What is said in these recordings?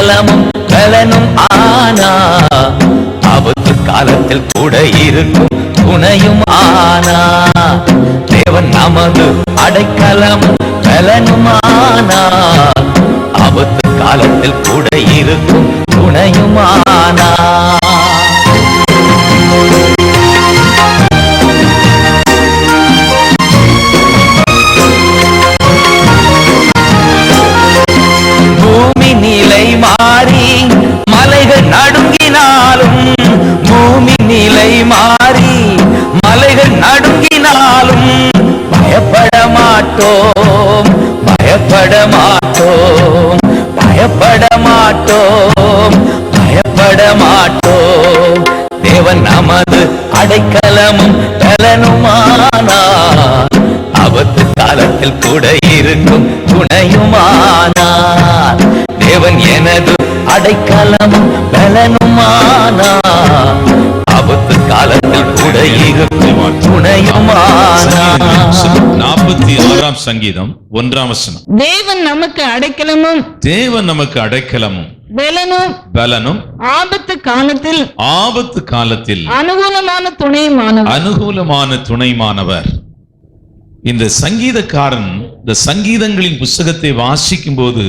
அடைக்கலமும் பலனும் ஆனா, ஆபத்து காலத்தில் கூட இருக்கும் துணையும் ஆனா. தேவன் நமது அடைக்கலமும் பலனும் ஆனா, ஆபத்து காலத்தில் கூட இருக்கும் துணையும் ஆனா. பூமி நிலை மாறி மலைகள் நடுங்கினாலும், பூமி நிலை மாறி மலைகள் நடுங்கினாலும் பயப்பட மாட்டோம், பயப்பட மாட்டோம், பயப்பட மாட்டோம், பயப்பட மாட்டோம். தேவன் நமது அடைக்கலமும் பலனுமானா, ஆபத்து காலத்தில் கூட இருக்கும் துணையுமானார். தேவன் எனது அடைக்கலமும் பலனுமானா, ஆபத்து காலத்தில் கூட இருக்கும் துணையுமானார். 46ஆம் சங்கீதம் 1ஆம் வசனம். தேவன் நமக்கு அடைக்கலமும், தேவன் நமக்கு அடைக்கலமும் பலனும் ஆபத்து காலத்தில் அனுகூலமான துணைமானவர். இந்த சங்கீதக்காரன் இந்த சங்கீதங்களின் புஸ்தகத்தை வாசிக்கும் போது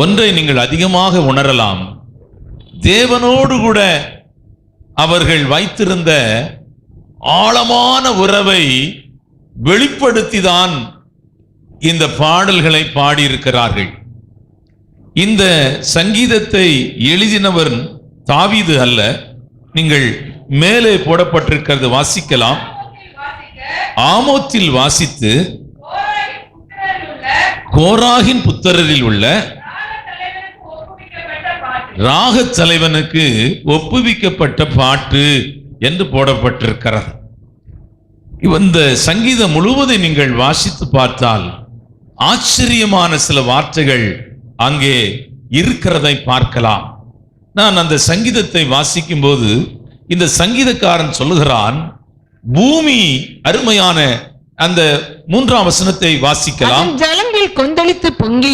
ஒன்றை நீங்கள் அதிகமாக உணரலாம். தேவனோடு கூட அவர்கள் வைத்திருந்த ஆழமான உறவை வெளிப்படுத்திதான் இந்த பாடல்களை பாடியிருக்கிறார்கள். இந்த சங்கீதத்தை எழுதினவர் தாவீது அல்ல. நீங்கள் மேலே போடப்பட்டிருக்கிறது வாசிக்கலாம். ஆமோத்தில் வாசித்து கோராகின் புத்திரரில் உள்ள ராக தலைவனுக்கு ஒப்புவிக்கப்பட்ட பாட்டு என்று போடப்பட்டிருக்கிறது. இந்த சங்கீதம் முழுவதை நீங்கள் வாசித்து பார்த்தால் ஆச்சரியமான சில வார்த்தைகள் அங்கே இருக்கிறதை பார்க்கலாம். நான் அந்த சங்கீதத்தை வாசிக்கும் போது இந்த சங்கீதக்காரன் சொல்லுகிறான், பூமி அருமையான அந்த 3ஆம் வசனத்தை வாசிக்கலாம். ஜலங்கள் கொந்தளித்து பொங்கி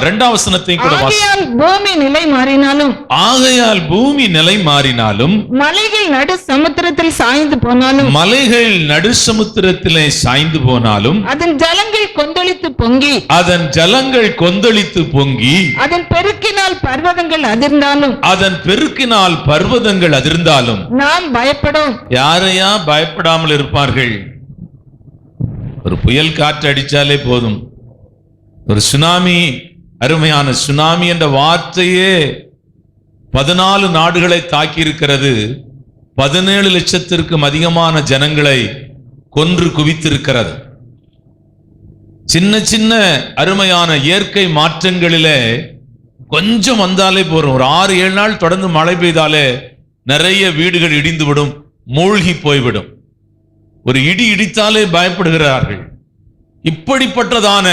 2ஆம் வசனத்தை கூட ஆகையால் பூமி நிலை மாறினாலும், ஆகையால் பூமி நிலை மாறினாலும் மலைகள் நடு சமுத்திரத்தில் சாய்ந்து போனாலும், மலைகள் நடு சமுத்திரத்திலே சாய்ந்து போனாலும் அதன் ஜலங்கள் கொந்தளித்து பொங்கி, அதன் ஜலங்கள் கொந்தளித்து பொங்கி அதன் பெருக்கினால் பர்வதங்கள் அதிர்ந்தாலும், அதன் பெருக்கினால் பர்வதங்கள் அதிர்ந்தாலும் நாம் பயப்படும். யாரையா பயப்படாமல் இருப்பார்கள்? ஒரு புயல் காற்று அடிச்சாலே போதும், ஒரு சுனாமி, அருமையான சுனாமி என்ற வார்த்தையே 14 நாடுகளை தாக்கி இருக்கிறது. 17 லட்சத்திற்கும் அதிகமான ஜனங்களை கொன்று குவித்திருக்கிறது. சின்ன சின்ன அருமையான இயற்கை மாற்றங்களிலே கொஞ்சம் வந்தாலே போறோம். ஒரு 6-7 நாள் தொடர்ந்து மழை பெய்தாலே நிறைய வீடுகள் இடிந்துவிடும், மூழ்கி போய்விடும். ஒரு இடி இடித்தாலே பயப்படுகிறார்கள். இப்படிப்பட்டதான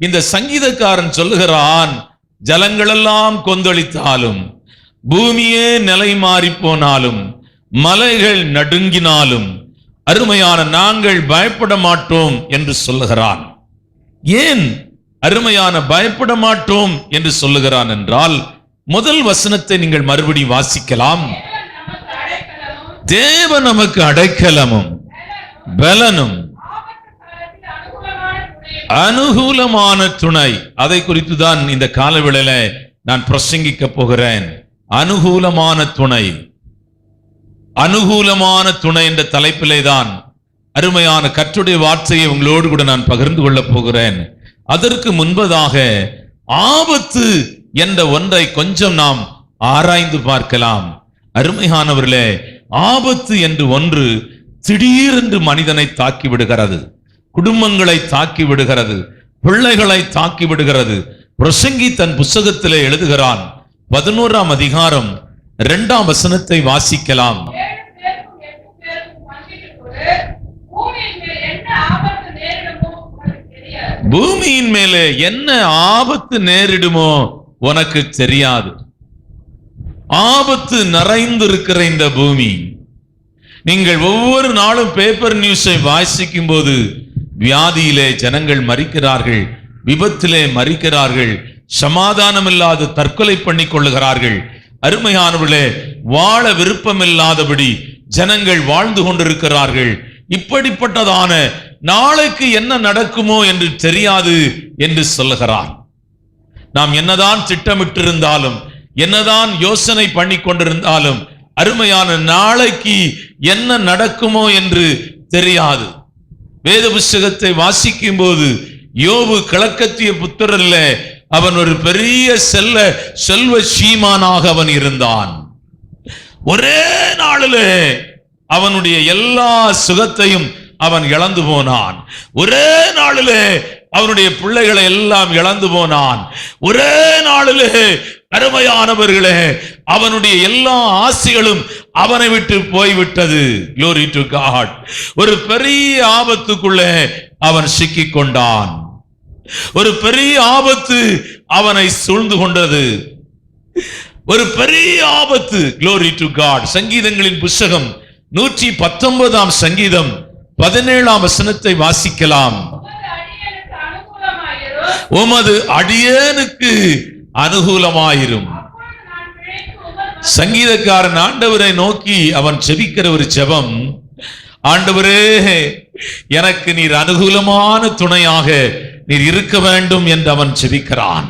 இந்த சங்கீதக்காரன் சொல்லுகிறான், ஜலங்களெல்லாம் கொந்தளித்தாலும், பூமியே நிலை மாறி போனாலும், மலைகள் நடுங்கினாலும், அருமையான நாங்கள் பயப்பட மாட்டோம் என்று சொல்லுகிறான். ஏன் அருமையான பயப்பட மாட்டோம் என்று சொல்லுகிறான் என்றால், முதல் வசனத்தை நீங்கள் மறுபடி வாசிக்கலாம். தேவன் நமக்கு அடைக்கலமும் பலனும் அனுகூலமான துணை. அதை குறித்து தான் இந்த காலவேளையில நான் பிரசங்கிக்க போகிறேன். அனுகூலமான துணை, அனுகூலமான துணை என்ற தலைப்பிலே தான் அருமையான கர்த்தருடைய வார்த்தையை உங்களோடு கூட நான் பகிர்ந்து கொள்ளப் போகிறேன். அதற்கு முன்பதாக ஆபத்து என்ற ஒன்றை கொஞ்சம் நாம் ஆராய்ந்து பார்க்கலாம். அருமையானவர்களே, ஆபத்து என்று ஒன்று திடீரென்று மனிதனை தாக்கி விடுகிறது, குடும்பங்களை தாக்கி விடுகிறது, பிள்ளைகளை தாக்கி விடுகிறது. பிரசங்கி தன் புத்தகத்திலே எழுதுகிறான். 11ஆம் அதிகாரம் 2ஆம் வசனத்தை வாசிக்கலாம். பூமியின் மேலே என்ன ஆபத்து நேரிடுமோ உனக்கு தெரியாது. ஆபத்து நிறைந்திருக்கிற இந்த பூமி, நீங்கள் ஒவ்வொரு நாளும் பேப்பர் நியூஸை வாசிக்கும் போது வியாதியிலே ஜனங்கள் மரிக்கிறார்கள், விபத்திலே மரிக்கிறார்கள், சமாதானம் இல்லாத தற்கொலை பண்ணிக் கொள்ளுகிறார்கள். அருமையானவர்களே, வாழ விருப்பமில்லாதபடி ஜனங்கள் வாழ்ந்து கொண்டிருக்கிறார்கள். இப்படிப்பட்டதான நாளைக்கு என்ன நடக்குமோ என்று தெரியாது என்று சொல்லுகிறார். நாம் என்னதான் திட்டமிட்டிருந்தாலும், என்னதான் யோசனை பண்ணி கொண்டிருந்தாலும், அருமையான நாளைக்கு என்ன நடக்குமோ என்று தெரியாது. வேத புஸ்தகத்தை வாசிக்கும் போது யோபு கிழக்கத்திய புத்திரல்ல, அவன் ஒரு பெரிய செல்வ சீமானாக அவன் இருந்தான். ஒரே நாளிலே அவனுடைய எல்லா சுகத்தையும் அவன் இழந்து போனான். ஒரே நாளிலே அவனுடைய பிள்ளைகளை எல்லாம் இழந்து போனான். ஒரே நாளிலே அருமையானவர்களே, அவனுடைய எல்லா ஆசைகளும் அவனை விட்டு போய்விட்டது. Glory to God. ஒரு பெரிய ஆபத்துக்குள்ளே அவன் சிக்கிக் கொண்டான். ஒரு பெரிய ஆபத்து அவனை சூழ்ந்து கொண்டது. ஒரு பெரிய ஆபத்து. Glory to God. சங்கீதங்களின் புத்தகம் 119 சங்கீதம் 17 வசனத்தை வாசிக்கலாம். உமது அடியேனுக்கு அனுகூலமாயிரும். சங்கீதக்காரன் ஆண்டவரை நோக்கி அவன் ஜெபிக்கிற ஒரு ஜெபம், ஆண்டவரே எனக்கு நீர் அனுகூலமான துணையாக நீர் இருக்க வேண்டும் என்று அவன் ஜெபிக்கிறான்.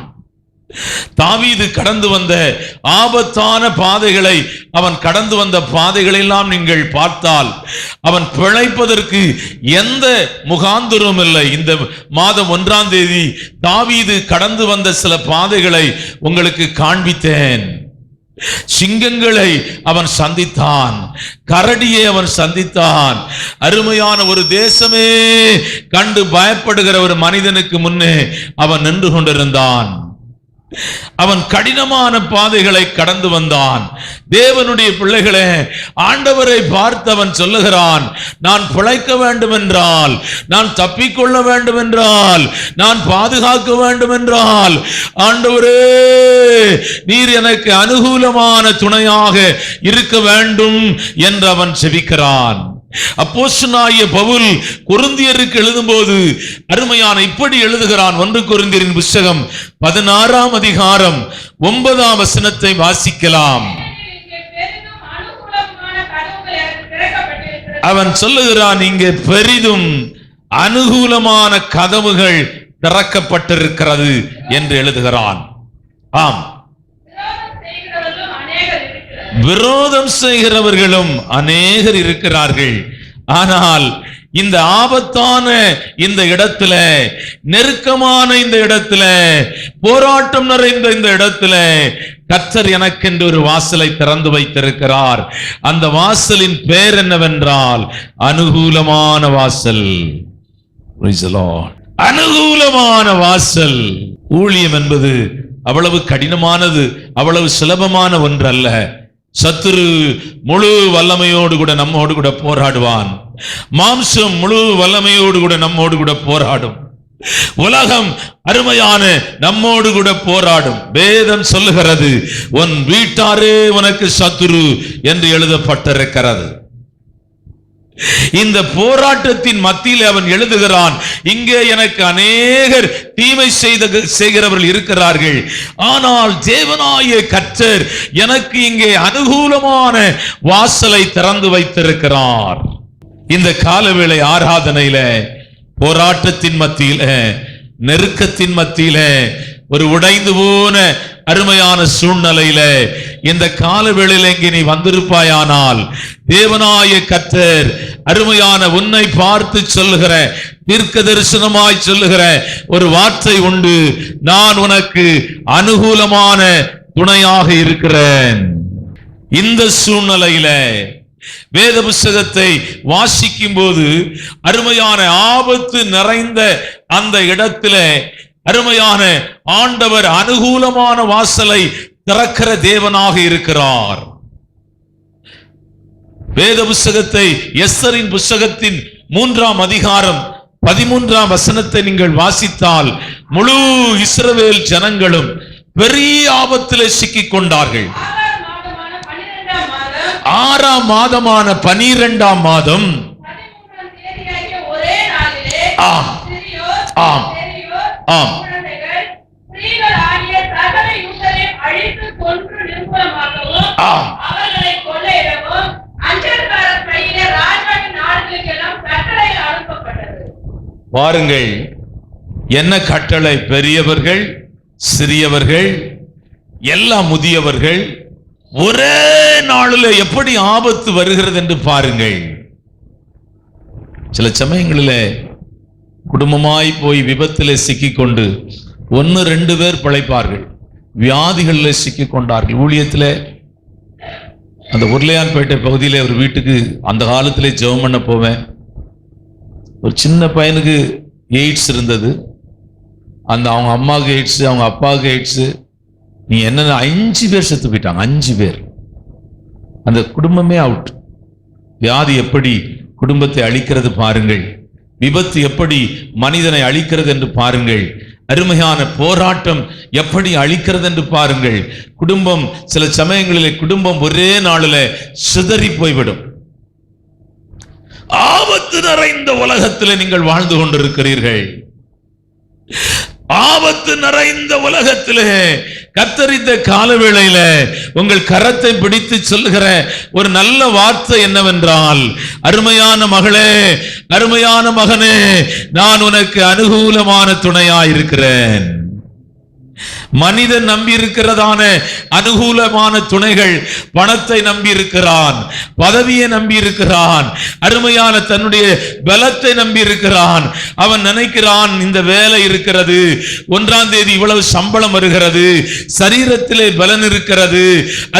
தாவீது கடந்து வந்த ஆபத்தான பாதைகளை, அவன் கடந்து வந்த பாதைகள் எல்லாம் நீங்கள் பார்த்தால் அவன் பிழைப்பதற்கு எந்த முகாந்திரமும் இல்லை. இந்த மாதம் 1ஆம் தேதி தாவீது கடந்து வந்த சில பாதைகளை உங்களுக்கு காண்பித்தேன். சிங்கங்களை அவன் சந்தித்தான், கரடியை அவன் சந்தித்தான். அருமையான ஒரு தேசமே கண்டு பயப்படுகிற ஒரு மனிதனுக்கு முன்னே அவன் நின்று கொண்டிருந்தான். அவன் கடினமான பாதைகளை கடந்து வந்தான். தேவனுடைய பிள்ளைகளே, ஆண்டவரை பார்த்து அவன் சொல்லுகிறான், நான் பிழைக்க வேண்டும் என்றால், நான் தப்பிக்கொள்ள வேண்டும் என்றால், நான் பாதுகாக்க வேண்டும் என்றால், ஆண்டவரே நீர் எனக்கு அனுகூலமான துணையாக இருக்க வேண்டும் என்று அவன் ஜெபிக்கிறான். அப்போஸ்தலனாகிய பவுல் கொரிந்தியருக்கு எழுதும்போது அருமையான இப்படி எழுதுகிறான். 1 கொரிந்தியரின் புத்தகம் 16 அதிகாரம் 9 வசனத்தை வாசிக்கலாம். அவன் சொல்லுகிறான், இங்கே பெரிதும் அனுகூலமான கதவுகள் திறக்கப்பட்டிருக்கிறது என்று எழுதுகிறான். ஆம், விரோதம் செய்கிறவர்களும் அநேகர் இருக்கிறார்கள். ஆனால் இந்த ஆபத்தான இந்த இடத்துல, நெருக்கமான இந்த இடத்துல, போராட்டம் நிறைந்த இந்த இடத்துல கர்த்தர் எனக்கென்று ஒரு வாசலை திறந்து வைத்திருக்கிறார். அந்த வாசலின் பெயர் என்னவென்றால் அனுகூலமான வாசல். Praise the Lord. அனுகூலமான வாசல். ஊழியம் என்பது அவ்வளவு கடினமானது, அவ்வளவு சுலபமான ஒன்றல்ல. சத்துரு முழு வல்லமையோடு கூட நம்மோடு கூட போராடுவான். மாம்சம் முழு வல்லமையோடு கூட நம்மோடு கூட போராடும். உலகம் அருமையான நம்மோடு கூட போராடும். வேதம் சொல்லுகிறது, உன் வீட்டாரே உனக்கு சத்துரு என்று எழுதப்பட்டிருக்கிறது. இந்த போராட்டத்தின் மத்தியில் அவன் எழுதுகிறான், இங்கே எனக்கு அநேகர் தீமை செய்கிறவர்கள் இருக்கிறார்கள், ஆனால் தேவனாகிய கர்த்தர் எனக்கு இங்கே அனுகூலமான வாசலை திறந்து வைத்திருக்கிறார். இந்த காலவேளை ஆராதனையில போராட்டத்தின் மத்தியில, நெருக்கத்தின் மத்தியில, ஒரு உடைந்து போன அருமையான சூழ்நிலையில இந்த காலவேளையில இங்கே நீ வந்திருப்பாயானால், தேவனாகிய கர்த்தர் அருமையான உன்னை பார்த்து சொல்லுகிற, தீர்க்க தரிசனமாய் சொல்லுகிற ஒரு வார்த்தை உண்டு, நான் உனக்கு அனுகூலமான துணையாக இருக்கிறேன். இந்த சூழ்நிலையில வேத புஸ்தகத்தை வாசிக்கும் போது அருமையான ஆபத்து நிறைந்த அந்த இடத்துல அருமையான ஆண்டவர் அனுகூலமான வாசலை திறக்கிற தேவனாக இருக்கிறார். வேத புஸ்தகத்தை எஸ்தரின் புஸ்தகத்தின் 3ஆம் அதிகாரம் 13ஆம் வசனத்தை நீங்கள் வாசித்தால், முழு இஸ்ரவேல் ஜனங்களும் பெரிய ஆபத்திலே சிக்கிக் கொண்டார்கள். 6ஆம் மாதமான 12ஆம் மாதம் ஆம் ஆம் ஆம் பாருங்கள், என்ன கட்டளை! பெரியவர்கள், சிறியவர்கள், எல்லா முதியவர்கள் ஒரே நாளில் எப்படி ஆபத்து வருகிறது என்று பாருங்கள். சில சமயங்களிலே குடும்பமாய் போய் விபத்திலே சிக்கிக்கொண்டு 1-2 பேர் பிழைப்பார்கள். வியாதிகளில் சிக்கிக் கொண்டார்கள். ஊழியத்தில் அந்த உருளையான்பேட்டை பகுதியில் ஒரு வீட்டுக்கு அந்த காலத்திலே ஜெபம் பண்ண போவேன். ஒரு சின்ன பையனுக்கு எய்ட்ஸ் இருந்தது. அவங்க அம்மாவுக்கு எய்ட்ஸ், அவங்க அப்பாவுக்கு எய்ட்ஸ். நீ என்னென்ன 5 பேர் செத்து போயிட்டாங்க. 5 பேர். அந்த குடும்பமே அவுட். வியாதி எப்படி குடும்பத்தை அழிக்கிறது பாருங்கள். விபத்து எப்படி மனிதனை அழிக்கிறது என்று பாருங்கள். அருமையான போராட்டம் எப்படி அழிக்கிறது என்று பாருங்கள். குடும்பம் சில சமயங்களிலே குடும்பம் ஒரே நாளில் சிதறி போய்விடும். ஆபத்து நிறைந்த உலகத்தில் நீங்கள் வாழ்ந்து கொண்டிருக்கிறீர்கள். ஆபத்து நிறைந்த உலகத்திலே கர்த்தர் இந்த காலவேளையில உங்கள் கரத்தை பிடித்து சொல்லுகிற ஒரு நல்ல வார்த்தை என்னவென்றால், அருமையான மகளே, அருமையான மகனே, நான் உனக்கு அனுகூலமான துணையாயிருக்கிறேன். மனிதன் நம்பி இருக்கிறதான அனுகூலமான துணைகள் பணத்தை நம்பி இருக்கிறான், பதவியை நம்பி இருக்கிறான், அருமையான தன்னுடைய பலத்தை நம்பி இருக்கிறான். அவன் நினைக்கிறான், இந்த வேலை இருக்கிறது, 1ஆம் தேதி இவ்வளவு சம்பளம் வருகிறது, சரீரத்திலே பலன் இருக்கிறது,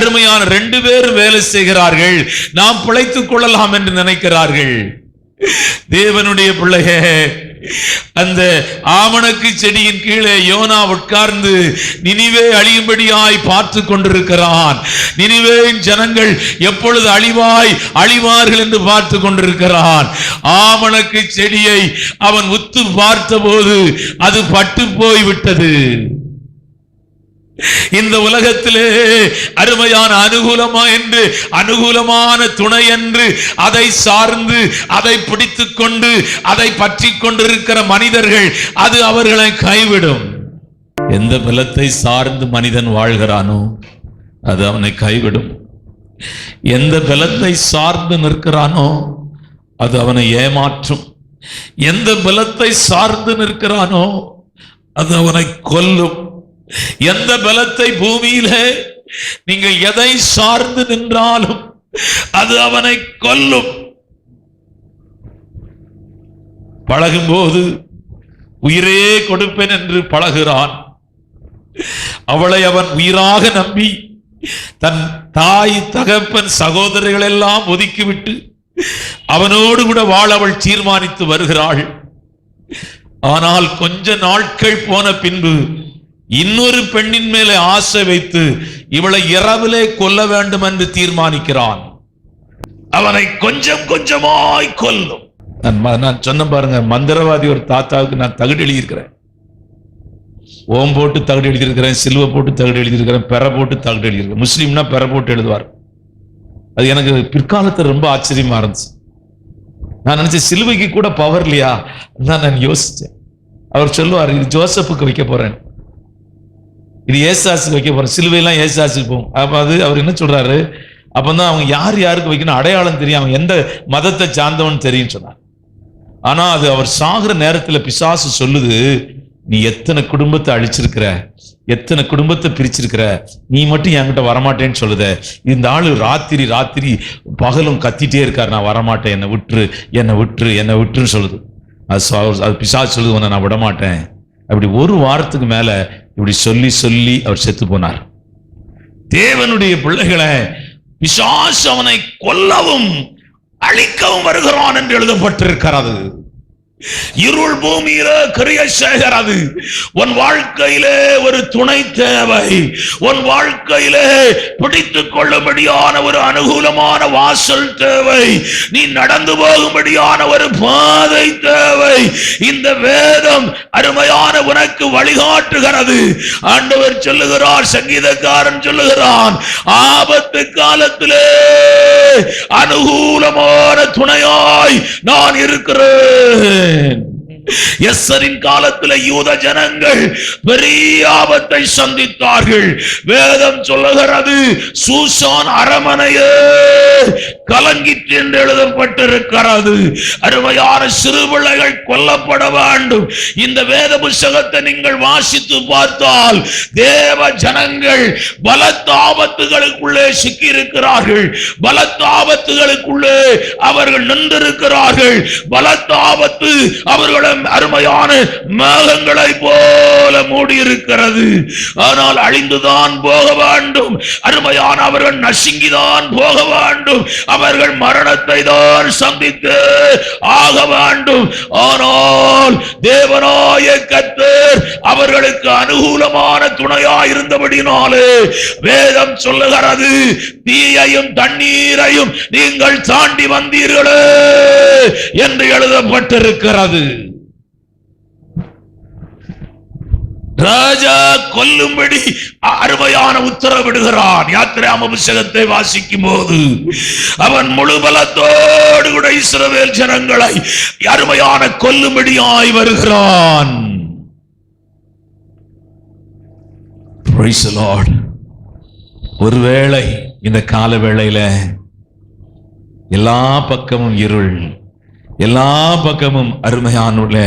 அருமையான 2 பேர் வேலை செய்கிறார்கள், நாம் பிழைத்துக் கொள்ளலாம் என்று நினைக்கிறார்கள். தேவனுடைய பிள்ளையே, அந்த ஆமணக்கு செடியின் கீழே யோனா உட்கார்ந்து நினிவே அழியும்படியாய் பார்த்து கொண்டிருக்கிறான். நினிவேயின் ஜனங்கள் எப்பொழுது அழிவார்கள் என்று பார்த்து கொண்டிருக்கிறான். ஆமணக்கு செடியை அவன் உத்து பார்த்தபோது அது பட்டு போய்விட்டது. இந்த உலகத்திலே அருமையான அனுகூலமான துணை என்று அதை சார்ந்து அதை பிடித்துக் கொண்டு அதை பற்றி கொண்டிருக்கிற மனிதர்கள் அது அவர்களை கைவிடும். எந்த பலத்தை சார்ந்து மனிதன் வாழ்கிறானோ அது அவனை கைவிடும். எந்த பலத்தை சார்ந்து நிற்கிறானோ அது அவனை ஏமாற்றும். எந்த பலத்தை சார்ந்து நிற்கிறானோ அது அவனை கொல்லும். எந்த பலத்தை பூமியிலே நீங்கள் எதை சார்ந்து நின்றாலும் அது அவனை கொல்லும். பழகும் போது உயிரே கொடுப்பேன் என்று பழகிறான். அவளை அவன் உயிராக நம்பி தன் தாய், தகப்பன், சகோதரர்கள் எல்லாம் ஒதுக்கிவிட்டு அவனோடு கூட வாழ அவள் தீர்மானித்து வருகிறாள். ஆனால் கொஞ்ச நாட்கள் போன பின்பு இன்னொரு பெண்ணின் மேலே ஆசை வைத்து இவளை இரவிலே கொல்ல வேண்டும் என்று தீர்மானிக்கிறான். அவனை கொஞ்சம் கொஞ்சமாய் கொல்லும். நான் சொன்ன பாருங்க, மந்திரவாதி ஒரு தாத்தாவுக்கு நான் தகுதி எழுதியிருக்கிறேன். ஓம் போட்டு தகுதி எழுதியிருக்கிறேன், சிலுவை போட்டு தகுதி எழுதியிருக்கிறேன், பெற போட்டு தகுதி எழுதியிருக்கிறேன். முஸ்லீம்னா பெற போட்டு எழுதுவார். அது எனக்கு பிற்காலத்தில் ரொம்ப ஆச்சரியமா இருந்துச்சு. நான் நினைச்சேன் சிலுவைக்கு கூட பவர் இல்லையா தான் நான் யோசிச்சேன். அவர் சொல்லுவார், இது ஜோசப்புக்கு வைக்க போறேன், இது ஏசாசுக்கு வைக்க போறேன். சிலுவையெல்லாம் ஏசாசுக்கு போகும். அப்ப அது அவர் என்ன சொல்றாரு, அப்பதான் அவங்க யாருக்கு வைக்கணும் அடையாளம் தெரியும், அவங்க எந்த மதத்தை சார்ந்தவன் தெரியும் சொன்னார். ஆனா அது அவர் சாகிற நேரத்துல பிசாசு சொல்லுது, நீ எத்தனை குடும்பத்தை அழிச்சிருக்கிற, எத்தனை குடும்பத்தை பிரிச்சிருக்கிற, நீ மட்டும் என்கிட்ட வரமாட்டேன்னு சொல்லுத. இந்த ஆளு ராத்திரி பகலும் கத்திட்டே இருக்காரு, நான் வரமாட்டேன், என்னை விட்டுருன்னு சொல்லுது. அது பிசாசு சொல்லுது, உன்னை நான் விடமாட்டேன். அப்படி ஒரு வாரத்துக்கு மேல இப்படி சொல்லி அவர் செத்து போனார். தேவனுடைய பிள்ளைகளை பிசாசு அவனை கொல்லவும் அழிக்கவும் வருகிறான் என்று எழுதப்பட்டிருக்கிறது. இருள் பூமியில கிரியை செய்கிறது. உன் வாழ்க்கையிலே ஒரு துணை தேவை. உன் வாழ்க்கையிலே பிடித்துக் கொள்ளும்படியான ஒரு அனுகூலமான வாசல் தேவை. நீ நடந்து போகும்படியான ஒரு பாதை தேவை. இந்த வேதம் அருமையான உனக்கு வழிகாட்டுகிறது. ஆண்டவர் சொல்லுகிறார், சங்கீதக்காரன் சொல்லுகிறான், ஆபத்து காலத்திலே அனுகூலமான துணையாய் நான் இருக்கிறேன். எஸ்ஸரின் காலத்தில் யூத ஜனங்கள் பெரிய ஆபத்தை சந்தித்தார்கள். வேதம் சொல்லுகிறது, சூசான் அரமனையே கலங்கிற்று என்று எழுதப்பட்டிருக்கிறது. அருமையான சிறு பிள்ளைகள் கொல்லப்பட வேண்டும். இந்த வேத புத்தகத்தை நீங்கள் வாசித்து பார்த்தால் தேவ ஜனங்கள் பலத்த ஆபத்துகளுக்குள்ளே சிக்கி இருக்கிறார்கள். பலத்த ஆபத்துகளுக்குள்ளே அவர்கள் நின்றிருக்கிறார்கள். பலத்த ஆபத்து அவர்களை அருமையான மேகங்களை போல மூடியிருக்கிறது. ஆனால் அழிந்துதான் போக வேண்டும். அருமையான அவர்கள் நசுங்கிதான் போக வேண்டும். அவர்கள் மரணத்தை தான் சந்தித்து ஆக வேண்டும். ஆனால் தேவனாய கர்த்தர் அவர்களுக்கு அனுகூலமான துணையாய் இருந்தபடினாலே வேதம் சொல்லுகிறது, தீயையும் தண்ணீரையும் நீங்கள் தாண்டி வந்தீர்களே என்று எழுதப்பட்டிருக்கிறது. ராஜா கொல்லும்படி அருமையான உத்தரவிடுகிறான். யாத்திராகம புத்தகத்தை வாசிக்கும் போது அவன் முழு பலத்தோடு கூட இஸ்ரவேல் ஜனங்களை அருமையான கொல்லும்படியாய் வருகிறான். Praise the Lord. ஒருவேளை இந்த கால வேளையில எல்லா பக்கமும் இருள், எல்லா பக்கமும் அருமையான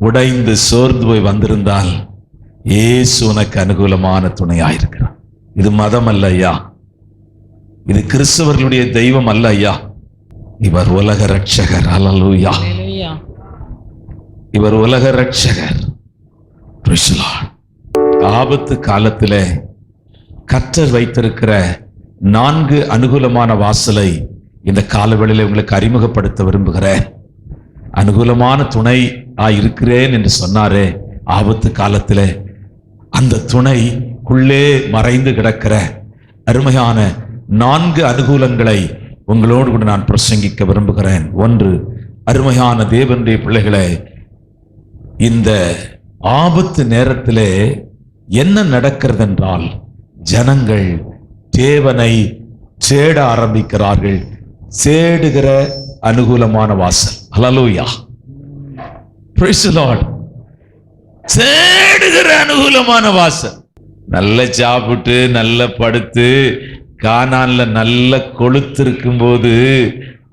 உடைந்து சோர்ந்து போய் வந்திருந்தால் இயேசு உனக்கு அனுகூலமான துணையாயிருக்கிறார். இது மதம் அல்ல ஐயா, இது கிறிஸ்தவர்களுடைய தெய்வம் அல்ல ஐயா, இவர் உலக ரட்சகர். அல்லேலூயா, இவர் உலக ரட்சகர். Praise the Lord. ஆபத்து காலத்திலே கர்த்தர் வைத்திருக்கிற 4 அனுகூலமான வாசலை இந்த காலவெளியில உங்களுக்கு அறிமுகப்படுத்த விரும்புகிறேன். அனுகூலமான துணை இருக்கிறேன் என்று சொன்னாரே, ஆபத்து காலத்திலே அந்த துணைக்குள்ளே மறைந்து கிடக்கிற அருமையான 4 அனுகூலங்களை உங்களோடு கூட நான் பிரசங்கிக்க விரும்புகிறேன். 1, அருமையான தேவனுடைய பிள்ளைகளே, இந்த ஆபத்து நேரத்திலே என்ன நடக்கிறது என்றால், ஜனங்கள் தேவனை தேட ஆரம்பிக்கிறார்கள். தேடுகிற அனுகூலமான வாசல். ஹல்லேலூயா, பிரைஸ் தி லார்ட். தேடுகிற அனுகூலமான வாசல். நல்ல சாப்பிட்டு நல்ல படுத்து கானான்ல நல்ல கொளுத்திருக்கும் போது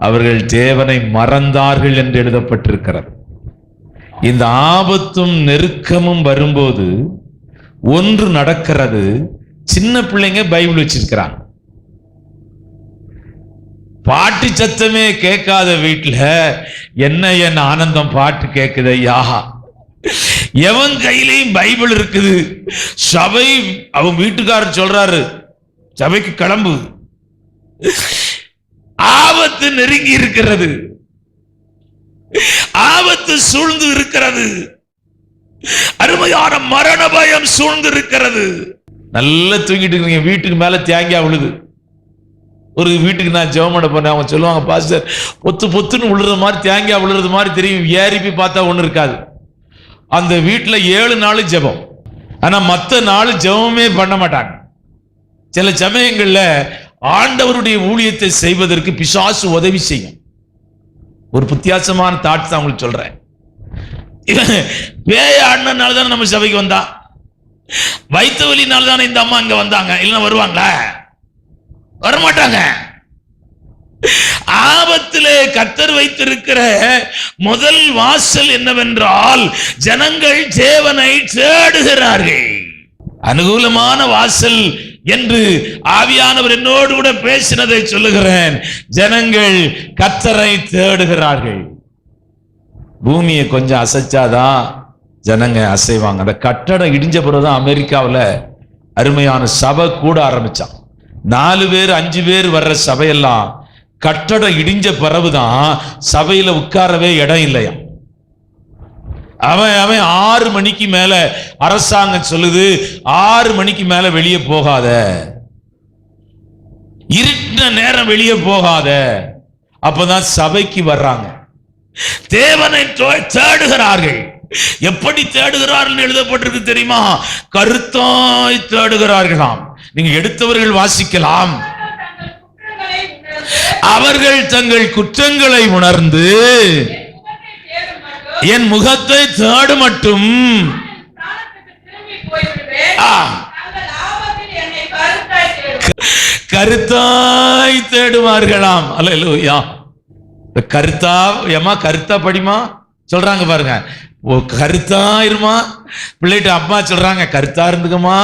அவர்கள் தேவனை மறந்தார்கள் என்று எழுதப்பட்டிருக்கிறது. இந்த ஆபத்தும் நெருக்கமும் வரும்போது ஒன்று நடக்கிறது. சின்ன பிள்ளைங்க பைபிள் வச்சிருக்கிறாங்க. பாட்டு சத்தமே கேட்காத வீட்டுல என்ன ஆனந்தம் பாட்டு கேட்குது ஐயா. எவன் கையிலையும் பைபிள் இருக்குது. சபை, அவன் வீட்டுக்காரர் சொல்றாரு, சபைக்கு கிளம்பு, ஆபத்து நெருங்கி இருக்கிறது, ஆபத்து சூழ்ந்து இருக்கிறது, அருமையான மரண பயம் சூழ்ந்து இருக்கிறது. நல்லா தூங்கிட்டு இருக்கீங்க, வீட்டுக்கு மேல தேங்காய் விழுது. ஒரு வீட்டுக்கு நான் ஜெபம் பண்ண போனேன். அவங்க சொல்லுவாங்க, பாஸ்டர் பொத்து பொத்துன்னு விழுறது மாதிரி தேங்காய் விழுறது மாதிரி தெரியும், ஏறி போய் பார்த்தா ஒண்ணு இருக்காது. அந்த வீட்டுல 7 நாள் ஜெபம், ஆனா மற்ற நாள் ஜெபமே பண்ண மாட்டாங்க. சில சமயங்கள்ல ஆண்டவருடைய ஊழியத்தை செய்வதற்கு பிசாசு உதவி செய்யும். ஒரு வித்தியாசமான தாட்ஸ் தான் உங்களுக்கு சொல்றேன். பேய ஆடினால தானே நம்ம சபைக்கு வந்தா, வைத்த வலினால தானே இந்த அம்மா இங்க வந்தாங்க. இல்லைன்னா வருவாங்களா? வரமாட்டாங்க. ஆபத்திலே கர்த்தர் வைத்திருக்கிற முதல் வாசல் என்னவென்றால், ஜனங்கள் தேவனை தேடுகிறார்கள். அனுகூலமான வாசல் என்று ஆவியானவர் என்னோடு கூட பேசினதை சொல்லுகிறேன். ஜனங்கள் கர்த்தரை தேடுகிறார்கள். பூமியை கொஞ்சம் அசைச்சாதான் ஜனங்க அசைவாங்க. அந்த கட்டடம் இடிஞ்ச பிறகுதான் அமெரிக்காவில் அருமையான சபை கூட ஆரம்பிச்சான். 4 பேர் 5 பேர் வர்ற சபையெல்லாம் கட்டடம் இடிஞ்ச பிறகுதான் சபையில உட்காரவே இடம் இல்லையா. அவன் 6 மணிக்கு மேல அரசாங்கம் சொல்லுது, 6 மணிக்கு மேல வெளியே போகாத, இருட்டின நேரம் வெளியே போகாத. அப்பதான் சபைக்கு வர்றாங்க. தேவனை தேடுகிறார்கள். எப்படி தேடுகிறார்கள் எழுதப்பட்டிருக்கு தெரியுமா? கருத்தாய் தேடுகிறார்களாம். நீங்க எடுத்தவர்கள் வாசிக்கலாம். அவர்கள் தங்கள் குற்றங்களை உணர்ந்து என் முகத்தை தேடு மட்டும் கருத்தாய் தேடுவார்களாம். அல்லேலூயா. கருத்தா ஏமா கருத்தா படிமா சொல்றாங்க பாருங்க. ஓ கருத்தா இருமா பிள்ளைகிட்ட அம்மா சொல்றாங்க கருத்தா இருந்துக்கமா,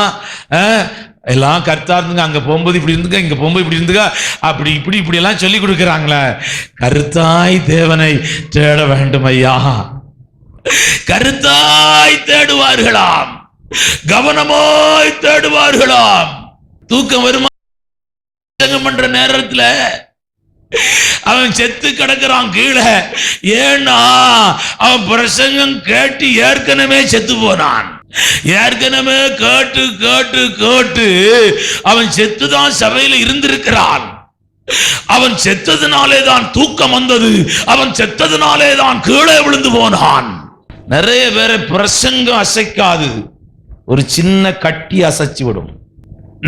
எல்லாம் கருத்தா இருந்துங்க, அங்க போகும்போது இப்படி இருந்துக்க, இங்க போகும்போது இப்படி இருந்துக்க, அப்படி இப்படி இப்படி எல்லாம் சொல்லி கொடுக்குறாங்களே. கருத்தாய் தேவனை தேட வேண்டும் ஐயா. கருத்தாய் தேடுவார்களாம், கவனமாய் தேடுவார்களாம். தூக்கம் வருமா பண்ற நேரத்துல அவன் செத்து கிடக்கிறான் கீழே. ஏன்னா அவன் பிரசங்கம் கேட்டு ஏற்கனவே செத்து போனான். ஏற்கனவே கேட்டு கேட்டு கேட்டு அவன் செத்துதான் சபையில இருந்திருக்கிறான். அவன் செத்ததுனாலே தான் தூக்கம் வந்தது. அவன் செத்ததுனாலே தான் கீழே விழுந்து போனான். நிறைய பேரை பிரசங்கம் அசைக்காது, ஒரு சின்ன கட்டி அசைச்சு விடும்.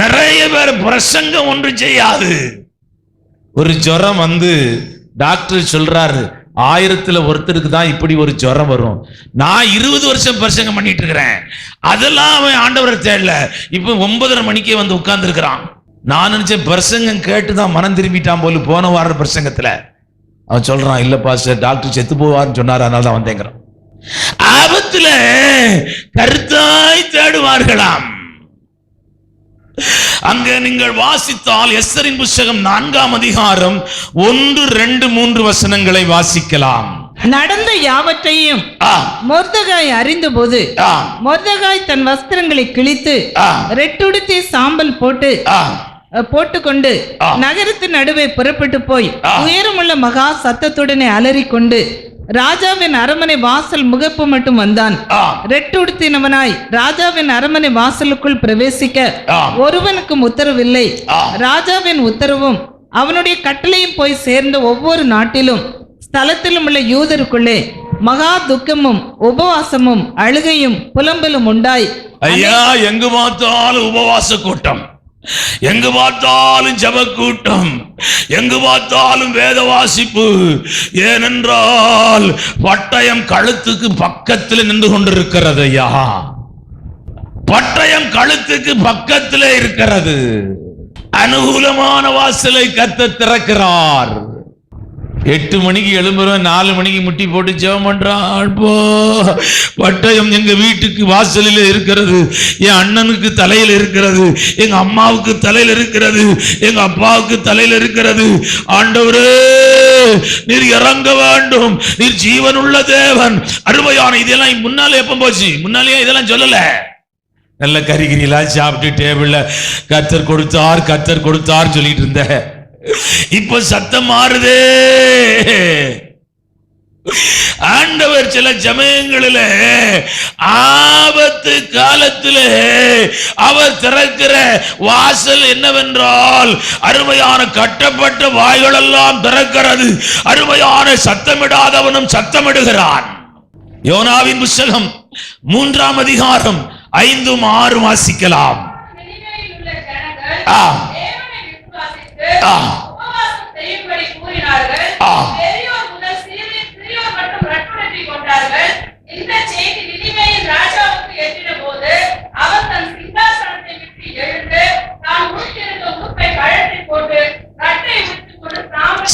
நிறைய பேர் பிரசங்கம் ஒன்று செய்யாது. ஒரு ஜுரம் வந்து டாக்டர் சொல்றாரு 1000ல் ஒருத்தருக்கு தான் இப்படி ஒரு ஜுரம் வரும். நான் 20 வருஷம் பிரசங்கம் பண்ணிட்டு இருக்கிறேன், அதெல்லாம் அவன் ஆண்டவரை தேடல. இப்ப 9:30 மணிக்கே வந்து உட்கார்ந்து இருக்கிறான். நான் நினைச்சேன் பிரசங்கம் கேட்டுதான் மனம் திரும்பிட்டான் போல. போன வார பிரசங்கத்துல அவன் சொல்றான், இல்ல பாஸ்டர் டாக்டர் செத்து போவார்னு சொன்னார், அதனால தான் வந்தேங்கிறான். ஆபத்துல கருத்தாய் தேடுவார்களாம். அங்க நீங்கள் வாசித்தால் எஸ்தரின் புத்தகம் 4ஆம் அதிகாரம் 1, 2, 3 வசனங்களை வாசிக்கலாம். நடந்த யாவற்றையும் மொர்தெகாய் அறிந்தபோது மொர்தெகாய் தன் வஸ்திரங்களை கிழித்து ரெட்டுடுத்தி சாம்பல் போட்டுக்கொண்டு நகரத்து நடுவே புறப்பட்டு போய் உயரமுள்ள மகா சத்தத்துடனே அலறிக்கொண்டு ராஜாவின் அரமனை வாசல் முகப்பு மட்டும் வந்தான். ரெட்டுடுத்தினவனாய் ராஜாவின் அரமனை வாசலுக்குள் பிரவேசிக்க ஒருவனுக்கும் உத்தரவில்லை. ராஜாவின் உத்தரவும் அவனுடைய கட்டளையும் போய் சேர்ந்த ஒவ்வொரு நாட்டிலும் ஸ்தலத்திலும் உள்ள யூதருக்குள்ளே மகா துக்கமும் உபவாசமும் அழுகையும் புலம்பலும் உண்டாய். ஐயா, எங்கு பார்த்தாலும் உபவாச கூட்டம், எங்கு பார்த்தாலும் ஜெப கூட்டம், எங்கு பார்த்தாலும் வேத வாசிப்பு. ஏனென்றால் பட்டயம் கழுத்துக்கு பக்கத்தில் நின்று கொண்டிருக்கிறது. ஐயா, பட்டயம் கழுத்துக்கு பக்கத்தில் இருக்கிறது. அனுகூலமான வாசலை கர்த்தர் திறக்கிறார். 8 மணிக்கு எழும்புறோம், 4 மணிக்கு முட்டி போட்டு ஜெபம் பண்றான். பட்டயம் எங்க வீட்டுக்கு வாசலில் இருக்கிறது, என் அண்ணனுக்கு தலையில் இருக்கிறது, எங்க அம்மாவுக்கு தலையில் இருக்கிறது, எங்க அப்பாவுக்கு தலையில் இருக்கிறது. ஆண்டவரே, நீர் இறங்க வேண்டும், நீர் ஜீவனுள்ள தேவன். அருமையான இதெல்லாம் முன்னாலே எப்ப போச்சு? முன்னாலேயே இதெல்லாம் சொல்லல. நல்ல கறிகிரிலாம் சாப்பிட்டு டேபிள்ல கர்த்தர் கொடுத்தார் கர்த்தர் கொடுத்தார் சொல்லிட்டு இருந்த. இப்ப சத்தம் மாறுதே. ஆண்டவர் சில சமயங்களில் ஆபத்து காலத்திலே அவர் திறக்கிற வாசல் என்னவென்றால், அருமையான கட்டப்பட்ட வாய்கள் எல்லாம் திறக்கிறது. அருமையான சத்தமிடாதவனும் சத்தமிடுகிறான். யோனாவின் புத்தகம் 3ஆம் அதிகாரம் 5, 6 வாசிக்கலாம்.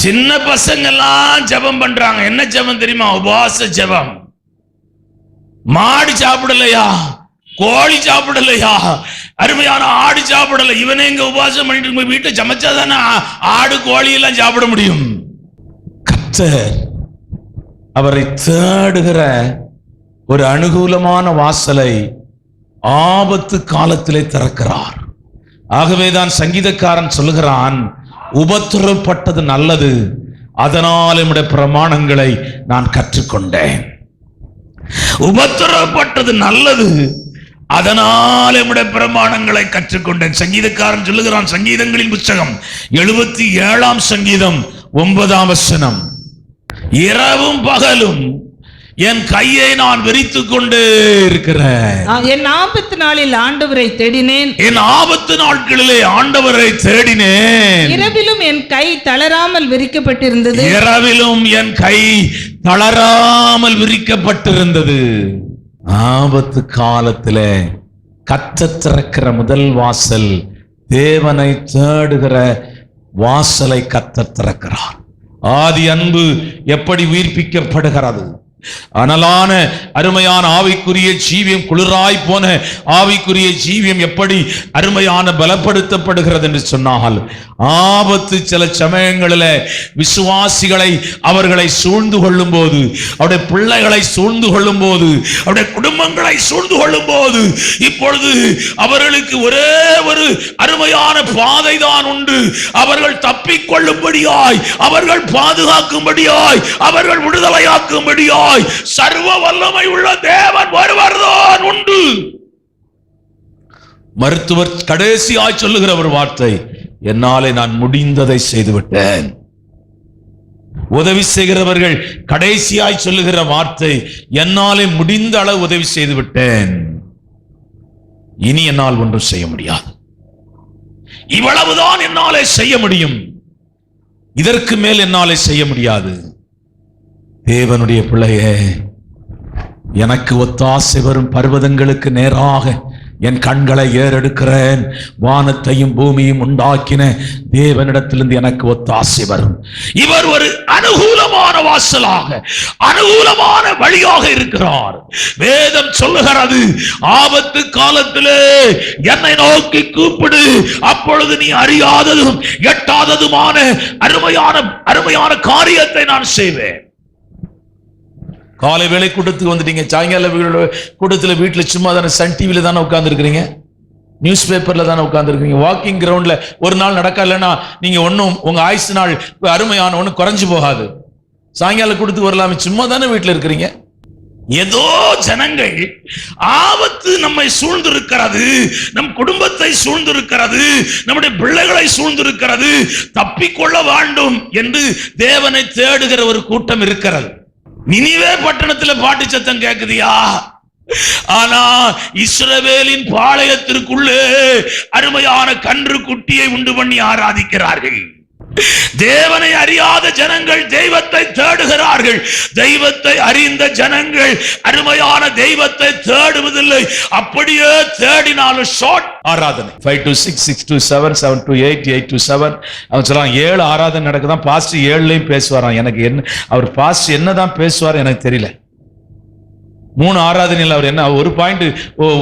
சின்ன பசங்க எல்லாம் ஜெபம் பண்றாங்க. என்ன ஜெபம் தெரியுமா? உபவாச ஜெபம். மாடு சாப்பிடலையா, கோழி சாப்பிடலையா, அருமையான ஆடு சாப்பிடல. இவனே இங்க உபவாசம் பண்ணிட்டு போய் வீட்டை சமைச்சாதானே ஆடு கோழி எல்லாம் சாப்பிட முடியும். கர்த்தர் அவரை தேடுகிற ஒரு அனுகூலமான வாசலை ஆபத்து காலத்திலே திறக்கிறார். ஆகவேதான் சங்கீதக்காரன் சொல்லுகிறான், உபத்திரப்பட்டது நல்லது, அதனால் என்னுடைய பிரமாணங்களை நான் கற்றுக்கொண்டேன். உபத்திரப்பட்டது நல்லது, அதனால் என்னுடைய பிரமாணங்களை கற்றுக்கொண்டேன். சங்கீதக்காரன் சொல்லுகிறான், சங்கீதங்களின் புத்தகம் 77ஆம் சங்கீதம் 9ஆம் வசனம், இரவும் பகலும் என் கையை நான் விரித்துக் கொண்டே இருக்கிறேன். என் ஆபத்து நாளில் ஆண்டவரை தேடினேன். என் ஆபத்து நாட்களிலே ஆண்டவரை தேடினேன். இரவிலும் என் கை தளராமல் விரிக்கப்பட்டிருந்தது. இரவிலும் என் கை தளராமல் விரிக்கப்பட்டிருந்தது. ஆபத்து காலத்திலே கர்த்தர் திறக்கிற முதல் வாசல், தேவனை தேடுகிற வாசலை கர்த்தர் திறக்கிறார். ஆதி அன்பு எப்படி உயிர்ப்பிக்கப்படுகிறது? அனலான அருமையான ஆவிக்குரிய ஜீவியம், குளிராய் போன ஆவிக்குரிய ஜீவியம் எப்படி அருமையான பலப்படுத்தப்படுகிறது என்று சொன்னால், ஆபத்து சில சமயங்களில் விசுவாசிகளை அவர்களை சூழ்ந்து கொள்ளும் போது, அவருடைய பிள்ளைகளை சூழ்ந்து கொள்ளும் போது, அவருடைய குடும்பங்களை சூழ்ந்து கொள்ளும் போது, இப்பொழுது அவர்களுக்கு ஒரே ஒரு அருமையான பாதை தான் உண்டு. அவர்கள் தப்பிக்கொள்ளும்படியாய், அவர்கள் பாதுகாக்கும்படியாய், அவர்கள் விடுதலையாக்கும்படியாய் சர்வ வல்லமை உள்ள தேவன் ஒருவர்தான் உண்டு. மருத்துவர் கடைசியாய் சொல்லுகிற ஒரு வார்த்தை, என்னாலே நான் முடிந்ததை செய்துவிட்டேன். உதவி செய்கிறவர்கள் கடைசியாய் சொல்லுகிற வார்த்தை, என்னாலே முடிந்த அளவு உதவி செய்து விட்டேன், இனி என்னால் ஒன்றும் செய்ய முடியாது, இவ்வளவுதான் என்னாலே செய்ய முடியும், இதற்கு மேல் என்னாலே செய்ய முடியாது. தேவனுடைய பிள்ளையே, எனக்கு ஒத்தாசை வரும் பர்வதங்களுக்கு நேராக என் கண்களை ஏறெடுக்கிறேன். வானத்தையும் பூமியும் உண்டாக்கின தேவனிடத்திலிருந்து எனக்கு ஒத்தாசை வரும். இவர் ஒரு அனுகூலமான வாசலாக, அனுகூலமான வழியாக இருக்கிறார். வேதம் சொல்லுகிறது, ஆபத்து காலத்திலே என்னை நோக்கி கூப்பிடு, அப்பொழுது நீ அறியாததும் எட்டாததுமான அருமையான காரியத்தை நான் செய்வேன். காலை வேலை கூட்டத்துக்கு வந்துட்டீங்க, சாயங்கால கூட்டத்தில் வீட்டில் சும்மா தானே சன் டிவியில தானே உட்கார்ந்து இருக்கிறீங்க, நியூஸ் பேப்பர்ல தானே உட்கார்ந்து இருக்கீங்க, வாக்கிங் கிரவுண்ட்ல ஒரு நாள் நடக்க இல்லைன்னா நீங்க ஒன்னும் உங்க ஆயுசு நாள் அருமையான ஒன்னும் குறைஞ்சு போகாது. சாயங்கால கூட்டத்துக்கு வரலாமே, சும்மா தானே வீட்டில் இருக்கிறீங்க. ஏதோ ஜனங்கள் ஆபத்து நம்மை சூழ்ந்திருக்கிறது, நம் குடும்பத்தை சூழ்ந்திருக்கிறது, நம்முடைய பிள்ளைகளை சூழ்ந்திருக்கிறது, தப்பிக்கொள்ள வேண்டும் என்று தேவனை தேடுகிற ஒரு கூட்டம் இருக்கிறது. நினிவே பட்டணத்தில் பாட்டு சத்தம் கேக்குதியா? ஆனா இஸ்ரவேலின் பாளையத்திற்குள்ளே அருமையான கன்று குட்டியை உண்டு பண்ணி ஆராதிக்கிறார்கள். தேவனை அறியாத ஜனங்கள் தெய்வத்தை தேடுகிறார்கள். தெய்வத்தை அறிந்த ஜனங்கள் அருமையான தெய்வத்தை தேடுவதில்லை. அப்படியே தேடினாலும் ஷார்ட் ஆராதனை, 5 to 6, 6 to 7, 7 to 8, 8 to 7. அவன் சொல்றான் 7 ஆராதனை நடக்குதான். பாஸ்டர் 7லயும் பேசுவாராம். எனக்கு என்ன, அவர் பாஸ்டர் என்னதான் பேசுவார் எனக்கு தெரியல. 3 ஆராதனையில் அவர் என்ன, ஒரு பாயிண்ட்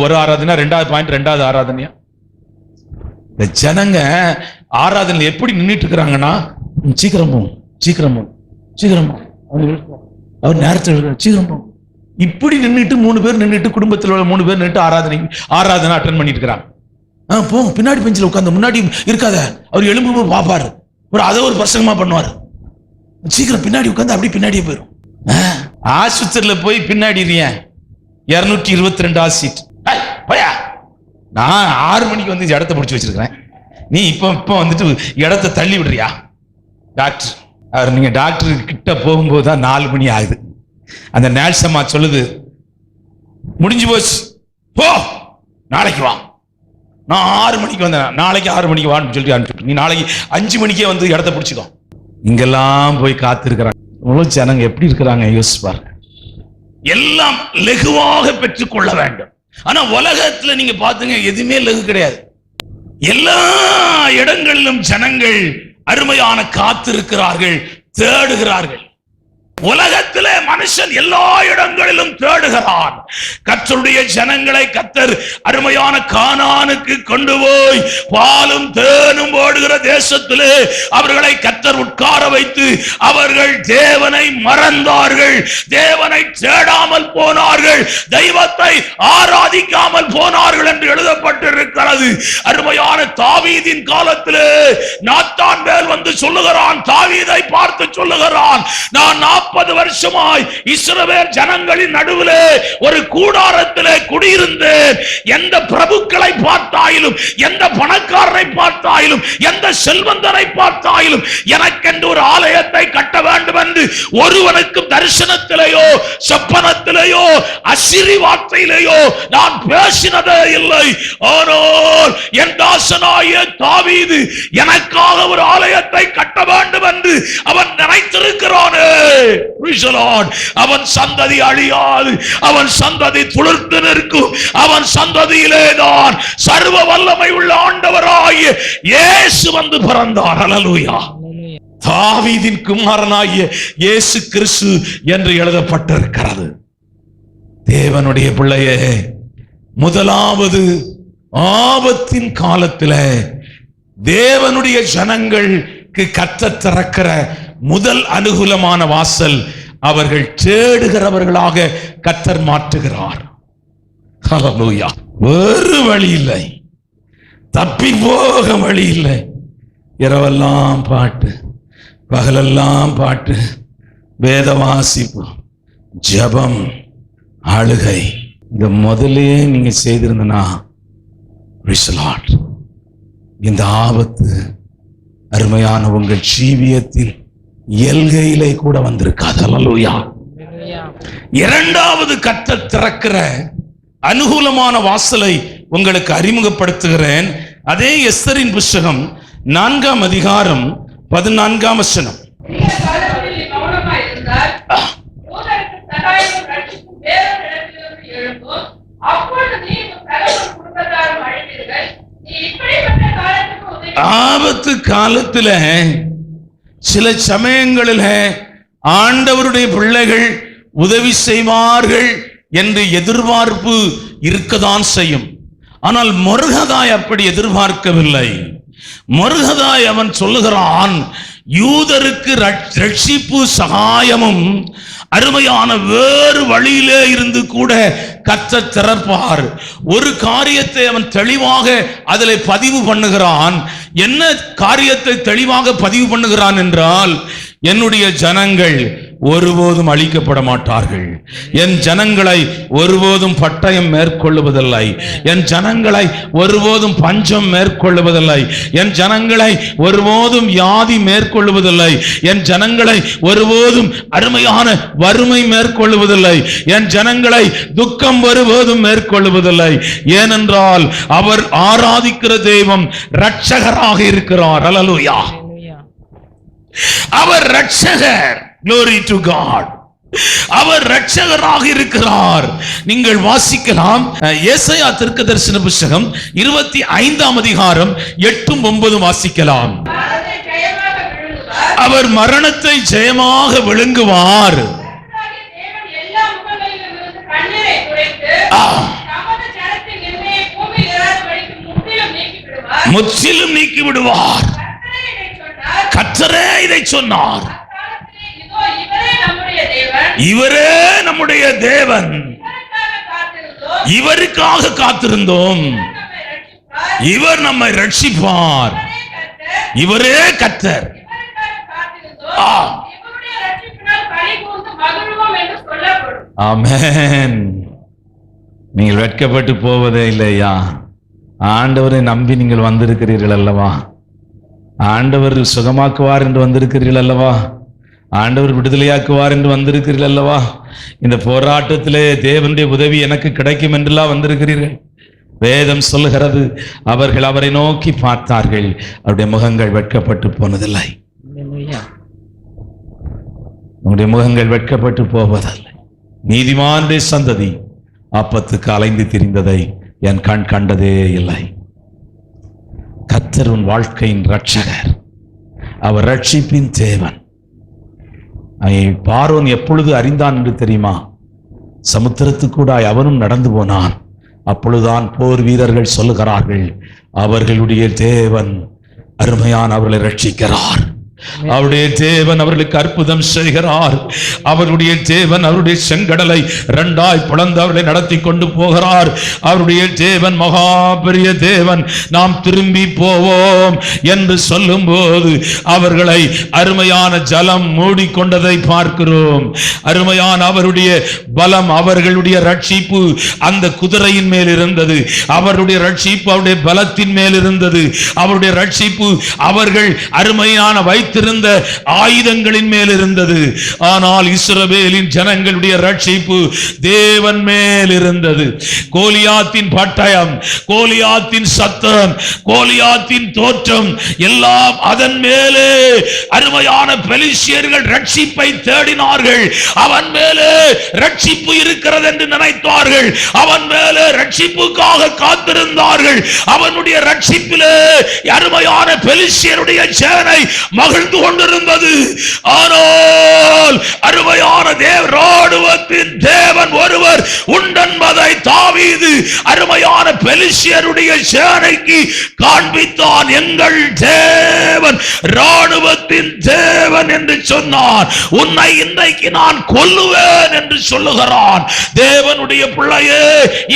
ஒரு ஆராதனை, 2வது பாயிண்ட் 2வது ஆராதனையா? இந்த ஜனங்க ஆராதனை எப்படி நின்றுட்டு இருக்கிறாங்கன்னா, சீக்கிரமும் சீக்கிரமும் சீக்கிரமும் அவர் நேரத்தில் சீக்கிரமும் இப்படி நின்றுட்டு 3 பேர் நின்றுட்டு, குடும்பத்தில் உள்ள 3 பேர் நின்றுட்டு ஆராதனை அட்டன் பண்ணிட்டு இருக்கிறாங்க. போ பின்னாடி பெஞ்சில் உட்காந்து, முன்னாடி இருக்காத, அவர் எலும்பு பாப்பாரு, அதை ஒரு பிரசங்கமா பண்ணுவார். சீக்கிரம் பின்னாடி உட்காந்து அப்படி பின்னாடியே போயிடும். ஆஸ்பத்திரியில போய் பின்னாடி 222 சீட். நான் 6 மணிக்கு வந்து இடத்த பிடிச்சி வச்சிருக்கிறேன், நீ இப்ப வந்துட்டு இடத்த தள்ளி விடுறியா? டாக்டர் அவர், நீங்க டாக்டர் கிட்ட போகும்போது தான் 4 மணி ஆகுது. அந்த நேல்சம்மா சொல்லுது, முடிஞ்சு போச்சு, போ நாளைக்கு வா. நான் 6 மணிக்கு வந்தேன், நாளைக்கு 6 மணிக்கு வான்னு சொல்லிட்டு அனுப்பிச்சு, நீ நாளைக்கு 5 மணிக்கே வந்து இடத்த பிடிச்சிக்கோ. இங்கெல்லாம் போய் காத்திருக்கிறாங்க. இவ்வளவு ஜனங்க எப்படி இருக்கிறாங்க யோசிப்பாரு. எல்லாம் லகுவாக பெற்றுக்கொள்ள வேண்டும். ஆனா உலகத்துல நீங்க பாத்துங்க, எதுவுமே லகு கிடையாது. எல்லா இடங்களிலும் ஜனங்கள் அருமையான காத்திருக்கிறார்கள், தேடுகிறார்கள். உலகத்திலே மனுஷன் எல்லா இடங்களிலும் தேடுகிறான். கர்த்தருடைய ஜனங்களை கர்த்தர் அருமையான கானானுக்கு கொண்டு போய் பாலும் தேனும் ஓடுகிற தேசத்திலே அவர்களை கர்த்தர் உட்கார வைத்து அவர்கள் தேவனை மறந்தார்கள், தேவனை தேடாமல் போனார்கள். அவர்கள் தெய்வத்தை ஆராதிக்காமல் போனார்கள் என்று எழுதப்பட்டிருக்கிறது. அருமையான தாவீதின் காலத்திலே நாத்தான் மேல் வந்து சொல்லுகிறான், தாவீதை பார்த்து சொல்லுகிறான், நான் 40 வருஷமாய் இஸ்ரவேல் ஜனங்களின் நடுவிலே ஒரு கூடாரத்திலே குடியிருந்தேன். எந்த பிரபுக்களை பார்த்தாயிலும், எந்த பணக்காரரை பார்த்தாயிலும், எந்த செல்வந்தரை பார்த்தாயிலும் எனக்கென்று ஒரு ஆலயத்தை கட்ட வேண்டும் என்று ஒருவனுக்கும் தரிசனத்திலேயோ சொப்பனத்திலேயோ அசிரி வார்த்தையிலேயோ நான் பேசினதே இல்லை. ஆனால் என் தாசனாகிய தாவீது எனக்காக ஒரு ஆலயத்தை கட்ட வேண்டும் என்று அவன் நினைத்திருக்கிறானே. அவன் சந்ததி அழியாது, அவன் சந்ததி துளிர்த்து நிற்கும். அவன் சந்ததியிலேதான் சர்வ வல்லமை உள்ள ஆண்டவராகிய இயேசு வந்து பிறந்தார். அல்லேலூயா. தாவீதின் குமாரனாகிய இயேசு கிறிஸ்து என்று எழுதப்பட்டிருக்கிறது. தேவனுடைய பிள்ளையே, முதலாவது ஆபத்தின் காலத்தில் தேவனுடைய ஜனங்களுக்கு கர்த்தர் திறக்கிற முதல் அனுகூலமான வாசல் அவர்கள் தேடுகிறவர்களாக கர்த்தர் மாற்றுகிறார். ஹல்லேலூயா. வேறு வழி இல்லை, தப்பி போக வழி இல்லை. இரவெல்லாம் பாட்டு, பகலெல்லாம் பாட்டு, வேத வாசிப்பு, ஜபம், அழுகை. இந்த முதலே நீங்க செய்திருந்தனா இந்த ஆபத்து அருமையான உங்கள் ஜீவியத்தில் எல்கையிலே கூட வந்திருக்காது. அல்லேலூயா. இரண்டாவது கர்த்தர் திறக்கிற அனுகூலமான வாசலை உங்களுக்கு அறிமுகப்படுத்துகிறேன். அதே எஸ்தரின் புஸ்தகம் 4ஆம் அதிகாரம் 14ஆம் வசனம். ஆபத்து காலத்துல சில சமயங்களில் ஆண்டவருடைய பிள்ளைகள் உதவி செய்வார்கள் என்று எதிர்பார்ப்பு இருக்கதான் செய்யும். ஆனால் மொர்தெகாய் அப்படி எதிர்பார்க்கவில்லை. மொர்தெகாய் அவன் சொல்லுகிறான், யூதருக்கு ரட்சிப்பு சகாயமும் அருமையான வேறு வழியிலே இருந்து கூட கர்த்தர் திறப்பார். ஒரு காரியத்தை அவன் தெளிவாக அதில் பதிவு பண்ணுகிறான். என்ன காரியத்தை தெளிவாக பதிவு பண்ணுகிறான் என்றால், என்னுடைய ஜனங்கள் ஒருபோதும் அழிக்கப்பட மாட்டார்கள். என் ஜனங்களை ஒருபோதும் பட்டயம் மேற்கொள்ளுவதில்லை. என் ஜனங்களை ஒருபோதும் பஞ்சம் மேற்கொள்ளுவதில்லை. என் ஜனங்களை ஒருபோதும் வியாதி மேற்கொள்ளுவதில்லை. என் ஜனங்களை ஒருபோதும் அருமையான வறுமை மேற்கொள்ளுவதில்லை. என் ஜனங்களை துக்கம் ஒருபோதும் மேற்கொள்ளுவதில்லை. ஏனென்றால் அவர் ஆராதிக்கிற தெய்வம் இரட்சகராக இருக்கிறார். அல்லேலூயா. அவர் இரட்சகர். Glory to God. அவர் இரட்சகராக இருக்கிறார். நீங்கள் வாசிக்கலாம், ஏசாயா தீர்க்கதரிசன புத்தகம் 25ஆம் அதிகாரம் 8-9 வாசிக்கலாம். அவர் மரணத்தை ஜெயமாக விழுங்குவார். முற்றிலும் நீக்கி விடுவார். கர்த்தரே இதை சொன்னார். இவரே நம்முடைய தேவன், இவருக்காக காத்திருந்தோம். இவர் நம்மை ரட்சிப்பார். இவரே கர்த்தர். ஆமென். நீங்கள் வெட்கப்பட்டு போவதே இல்லையா? ஆண்டவரை நம்பி நீங்கள் வந்திருக்கிறீர்கள் அல்லவா? ஆண்டவர் சுகமாக்குவார் என்று வந்திருக்கிறீர்கள் அல்லவா? ஆண்டவர் விடுதலையாக்குவார் என்று வந்திருக்கிறீர்கள் அல்லவா? இந்த போராட்டத்திலே தேவனுடைய உதவி எனக்கு கிடைக்கும் என்றெல்லாம் வந்திருக்கிறீர்கள். வேதம் சொல்லுகிறது, அவர்கள் அவரை நோக்கி பார்த்தார்கள், அவருடைய முகங்கள் வெட்கப்பட்டு போனதில்லை. உங்களுடைய முகங்கள் வெட்கப்பட்டு போவதில்லை. நீதிமானுடைய சந்ததி அப்பத்துக்கு அலைந்து திரிந்ததை என் கண் கண்டதே இல்லை. கர்த்தர் உன் வாழ்க்கையின் இரட்சகர். அவர் ரட்சிப்பின் தேவன். பார்வோன் எப்பொழுது அறிந்தான் என்று தெரியுமா? சமுத்திரத்துக்கூடாய் அவனும் நடந்து போனான். அப்பொழுதுதான் போர் வீரர்கள் சொல்லுகிறார்கள், அவர்களுடைய தேவன் அருமையான அவர்களை ரட்சிக்கிறார். அவருடைய தேவன் அவர்களுக்கு அற்புதம் செய்கிறார். அவருடைய தேவன் அவருடைய செங்கடலை இரண்டாய் பிளந்து அவர்களை நடத்தி கொண்டு போகிறார். அவருடைய தேவன் மகா பெரிய தேவன். நாம் திரும்பி போவோம் என்று சொல்லும் போது அவர்களை அருமையான ஜலம் மூடிக்கொண்டதை பார்க்கிறோம். அருமையான அவருடைய பலம், அவர்களுடைய ரட்சிப்பு அந்த குதிரையின் மேல் இருந்தது. அவருடைய ரட்சிப்பு அவருடைய பலத்தின் மேல் இருந்தது. அவருடைய ரட்சிப்பு அவர்கள் அருமையான வைத்திருந்த ஆயுதங்களின் மேல் இருந்தது. ஆனால் இஸ்ரவேலின் ஜனங்களுடைய ரட்சிப்பு தேவன் மேல் இருந்தது. கோலியாத்தின் பட்டயம், கோலியாத்தின் சத்தம், கோலியாத்தின் தோற்றம் எல்லாம் அதன் மேலே. அருமையான பெலிஸ்தியர்கள் ரட்சிப்பை தேடினார்கள். அவன் மேலே ரட்சிப்பு இருக்கிறது என்று நினைத்தார்கள். அவன் மேலே ரட்சிப்புக்காக காத்திருந்தார்கள். அவனுடைய ரட்சிப்பிலே அருமையான பெலிஸ்தியருடைய சேனை மகிழ்ந்து கொண்டிருந்தது. ஆனால் அருமையான ராணுவத்தின் தேவன் ஒருவர் உண்டென்பதை தாவீது அருமையான பெலிஸ்தியருடைய சேனைக்கு காண்பித்தான். எங்கள் தேவன் ராணுவத்தின் தேவன் என்று சொன்னான். உன்னை இன்றைக்கு நான் கொல்லுவேன் என்று சொல்லுகிறான். தேவனுடைய பிள்ளையே,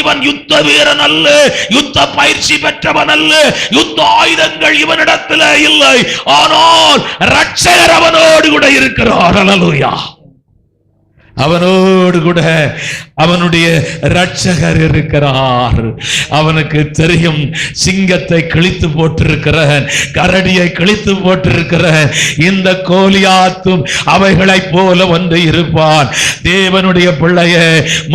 இவன் யுத்த வீரன் அல்ல, யுத்த பயிற்சி பெற்றவன் அல்ல, யுத்த ஆயுதங்கள் இவனிடத்தில் இல்லை. ஆனால் ரட்சகர் அவனோடு கூட இருக்கிறார். அல்லேலூயா. அவனோடு கூட அவனுடைய ரட்சகர் இருக்கிறார். அவனுக்கு தெரியும், சிங்கத்தை கிழித்து போட்டிருக்கிறேன், கரடியை கிழித்து போட்டிருக்கிறேன், இந்த கோலியாத்தும் அவைகளை போல ஒன்று இருப்பான். தேவனுடைய பிள்ளையே,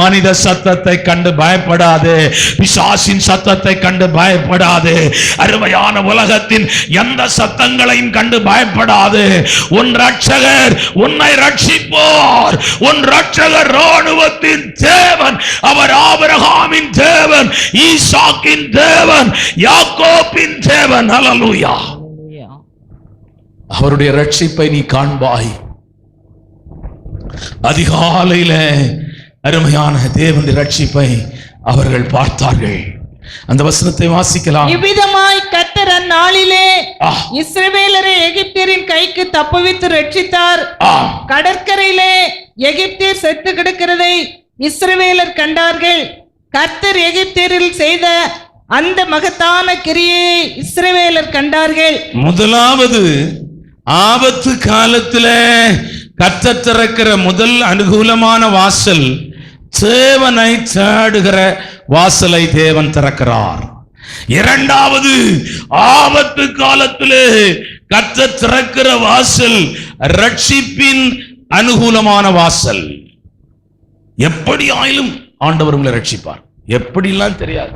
மனித சத்தத்தை கண்டு பயப்படாதே, பிசாசின் சத்தத்தை கண்டு பயப்படாதே, அருமையான உலகத்தின் எந்த சத்தங்களையும் கண்டு பயப்படாதே. உன் ரட்சகர் உன்னை ரட்சிப்பார். உன் ரட்சகர் ராணுவத்தின் தேவன். அவர் ஆபிரகாமின் தேவன், ஈசாக்கின் தேவன், யாக்கோபின் தேவன். அல்லேலூயா. அவருடைய ரட்சிப்பை நீ காண்பாய். அதிகாலையில அருமையான தேவனுடைய ரட்சிப்பை அவர்கள் பார்த்தார்கள். அந்த வசனத்தை வாசிக்கலாம். இவ்விதமாய் கர்த்தர் அந்நாளிலே இஸ்ரவேலரை எகிப்தியரின் கைக்கு தப்புவித்து ரட்சித்தார். கடற்கரையிலே எகிப்தியர் செத்து கிடக்கிறதை இஸ்ரவேலர் கண்டார்கள். கர்த்தர் எகிப்தியரில் செய்த அந்த மகத்தான கிரியை இஸ்ரவேலர் கண்டார்கள். முதலாவது ஆபத்து காலத்துல கர்த்தர் திறக்கிற முதல் அனுகூலமான வாசல், தேவனை தேடுகிற வாசலை தேவன் திறக்கிறார். இரண்டாவது, ஆபத்து காலத்திலே கர்த்தர் திறக்கிற வாசல் ரட்சிப்பின் அனுகூலமான வாசல். எப்படி ஆயிலும் ஆண்டவர் உங்களை ரட்சிப்பார். எப்படிலாம் தெரியாது.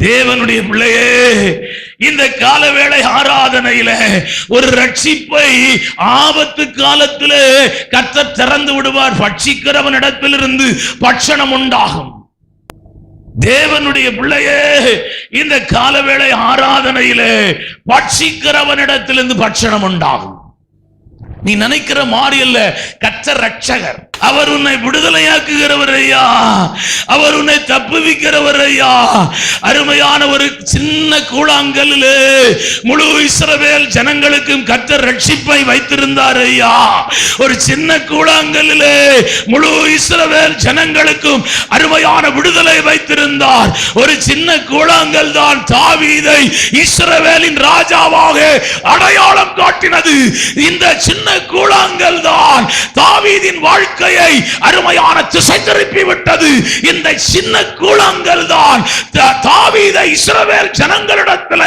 தேவனுடைய பிள்ளையே, இந்த காலவேளை ஆராதனையில ஒரு ரட்சிப்பை ஆபத்து காலத்திலே கர்த்தர் திறந்து விடுவார். பட்சிக்கிறவனிடத்திலிருந்து பட்சணம் உண்டாகும். தேவனுடைய பிள்ளையே, இந்த காலவேளை ஆராதனையிலே பட்சிக்கிறவனிடத்திலிருந்து பட்சணம் உண்டாகும். நீ நினைக்கிற மாதிரி அல்ல. கர்த்தர் ரட்சகர். அவர் உன்னை விடுதலையாக்குகிறவர் ஐயா. அவர் உன்னை தப்புவிக்கிறவர் ஐயா. அருமையான ஒரு சின்ன கூழாங்கல்லிலே முழு இஸ்ரவேல் ஜனங்களுக்கும் கர்த்தர் ரட்சிப்பை வைத்திருந்தார் ஐயா. ஒரு சின்ன கூழாங்கல்லிலே முழு இஸ்ரவேல் ஜனங்களுக்கும் அருமையான விடுதலை வைத்திருந்தார். ஒரு சின்ன கூழாங்கல் தான் தாவீதை இஸ்ரவேலின் ராஜாவாக அடையாளம் காட்டினது. இந்த சின்ன கூழாங்கல் தான் தாவீதின் வாழ்க்கை அருமையான திசை திருப்பி விட்டது. இந்த சின்ன கூழாங்கல் தான் தாவீதை இஸ்ரவேல் ஜனங்களிடத்தில்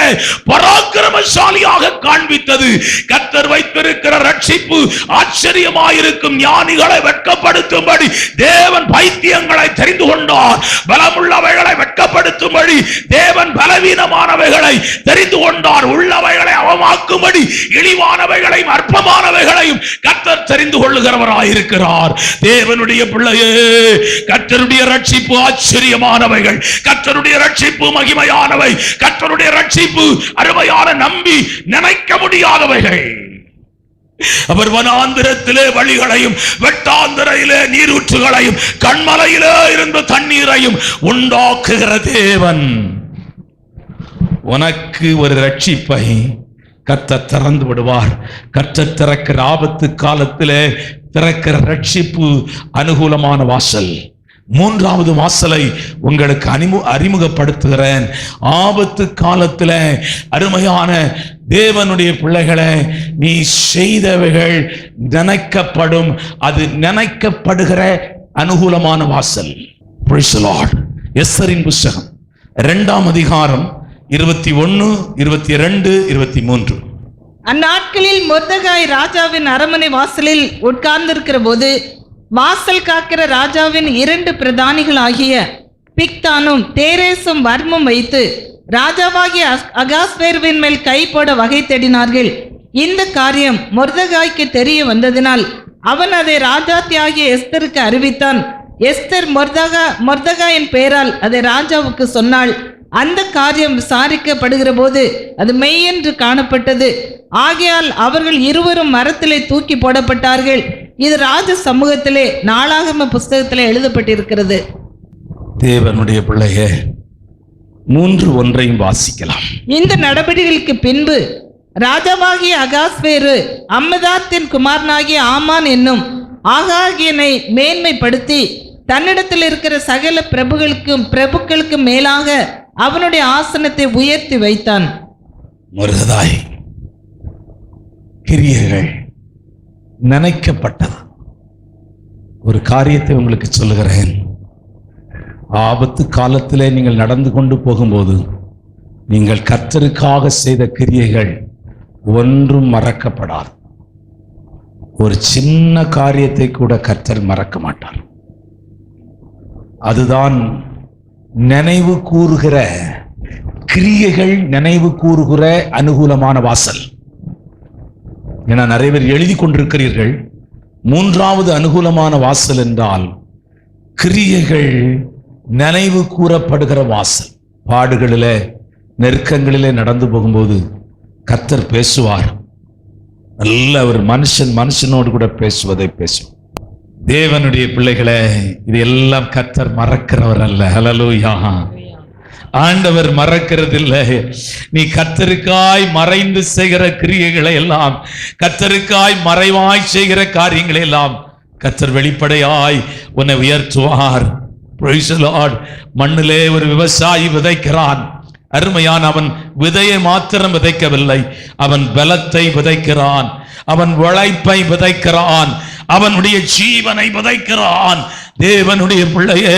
பராக்கிரமசாலியாக காண்பித்தது. கர்த்தர் வைத்திருக்கிற ரட்சிப்பு ஆச்சரியமாயிருக்கும். ஞானிகளை வெட்கப்படுத்தும்படி தேவன் பைத்தியங்களை தெரிந்து கொண்டார். பலமுள்ளவைகளை வெட்கப்படுத்தும்படி தேவன் பலவீனமானவைகளை தெரிந்து கொண்டார். உள்ளவைகளை அவமாக்கும்படி இழிவானவைகளையும் அற்பமானவைகளையும் கர்த்தர் தெரிந்து கொள்ளுகிறவராயிருக்கிறார். தேவனுடைய பிள்ளையே, கர்த்தருடைய ரட்சிப்பு ஆச்சரியமானவைகள். கர்த்தருடைய ரட்சிப்பு மகிமையானவை. கர்த்தருடைய ரட்சிப்பு அருமையான, நம்பி நினைக்க முடியாதவைகள். அவர் வனாந்திரத்திலே வழிகளையும் வெட்டாந்திரையிலே நீரூற்றுகளையும் கண்மலையிலே இருந்து தண்ணீரையும் உண்டாக்குகிற தேவன். உனக்கு ஒரு ரட்சிப்பை கர்த்தர் திறந்து விடுவார். கர்த்தர் திறக்கிற ஆபத்து காலத்திலே திறக்கிற ரட்சிப்பு அனுகூலமான வாசல். மூன்றாவது வாசலை உங்களுக்கு அறிமுகப்படுத்துகிறேன். ஆபத்து காலத்துல அருமையான தேவனுடைய பிள்ளைகளை, நீ செய்தவைகள் நினைக்கப்படும். அது நினைக்கப்படுகிற அனுகூலமான வாசல். Praise the Lord. எஸ்தரின் புஸ்தகம் 2ஆம் அதிகாரம் 21, 22, 23. அந்நாட்களில் மொர்தெகாய் ராஜாவின் அரண்மனை வாசலில் உட்கார்ந்திருக்கிற போது வாசல் காக்கிற ராஜாவின் 2 பிரதானிகள் ஆகிய பிக்தானும் தேரேசும் வர்மம் வைத்து ராஜாவாகிய அகாஸ்வேருவின் மேல் கை போட வகை தேடினார்கள். இந்த காரியம் மொர்தெகாய்க்கு தெரிய வந்ததினால் அவன் அதை ராஜாத்தியாகிய எஸ்தருக்கு அறிவித்தான். எஸ்தர் மொர்தெகாயின் பெயரால் அதை ராஜாவுக்கு சொன்னாள். அந்த காரியம் விசாரிக்கப்படுகிற போது அது மெய்யென்று காணப்பட்டது. ஆகையால் அவர்கள் இருவரும் மரத்திலே தூக்கி போடப்பட்டார்கள். இது ராஜ சமூகத்திலே நாளாகம புஸ்தகத்திலே எழுதப்பட்டிருக்கிறது. தேவனுடைய பிள்ளையே, 3:1 வாசிக்கலாம். இந்த நடவடிக்கைகளுக்கு பின்பு ராஜாவாகிய அகாஸ்வேரு அம்மதாத்தின் குமாரனாகிய ஆமான் என்னும் ஆகாகியனை மேன்மைப்படுத்தி தன்னிடத்தில் இருக்கிற சகல பிரபுக்களுக்கும் மேலாக அவனுடைய ஆசனத்தை உயர்த்தி வைத்தான். மொர்தெகாய் கிரியைகள் நினைக்கப்பட்டது. ஒரு காரியத்தை உங்களுக்கு சொல்லுகிறேன். ஆபத்து காலத்திலே நீங்கள் நடந்து கொண்டு போகும்போது நீங்கள் கர்த்தருக்காக செய்த கிரியைகள் ஒன்றும் மறக்கப்படாது. ஒரு சின்ன காரியத்தை கூட கர்த்தர் மறக்க மாட்டார். அதுதான் நினைவு கூறுகிற கிரியைகள், நினைவு கூறுகிற அனுகூலமான வாசல். என நிறைய பேர் எழுதி கொண்டிருக்கிறீர்கள். 3வது அனுகூலமான வாசல் என்றால் கிரியைகள் நினைவு கூறப்படுகிற வாசல். பாடுகளிலே நெருக்கங்களிலே நடந்து போகும்போது கர்த்தர் பேசுவார். நல்ல ஒரு மனுஷனோடு கூட பேசுவதை பேசும். தேவனுடைய பிள்ளைகளே, இது எல்லாம் கர்த்தர் மறக்கிறவர் அல்ல. ஹல்லேலூயா. ஆண்டவர் மறக்கிறதில்லை. நீ கர்த்தருக்காய் மறைந்து செய்கிற கிரியைகளை எல்லாம், கர்த்தருக்காய் மறைவாய் செய்கிற காரியங்களை எல்லாம் கர்த்தர் வெளிப்படையாய் உன்னை உயர்த்துவார். Praise the Lord. மண்ணிலே ஒரு விவசாயி விதைக்கிறான். அருமையான அவன் விதையை மாத்திரம் விதைக்கவில்லை, அவன் பலத்தை விதைக்கிறான், அவன் உழைப்பை விதைக்கிறான், அவனுடைய ஜீவனை விதைக்கிறான். தேவனுடைய பிள்ளையே,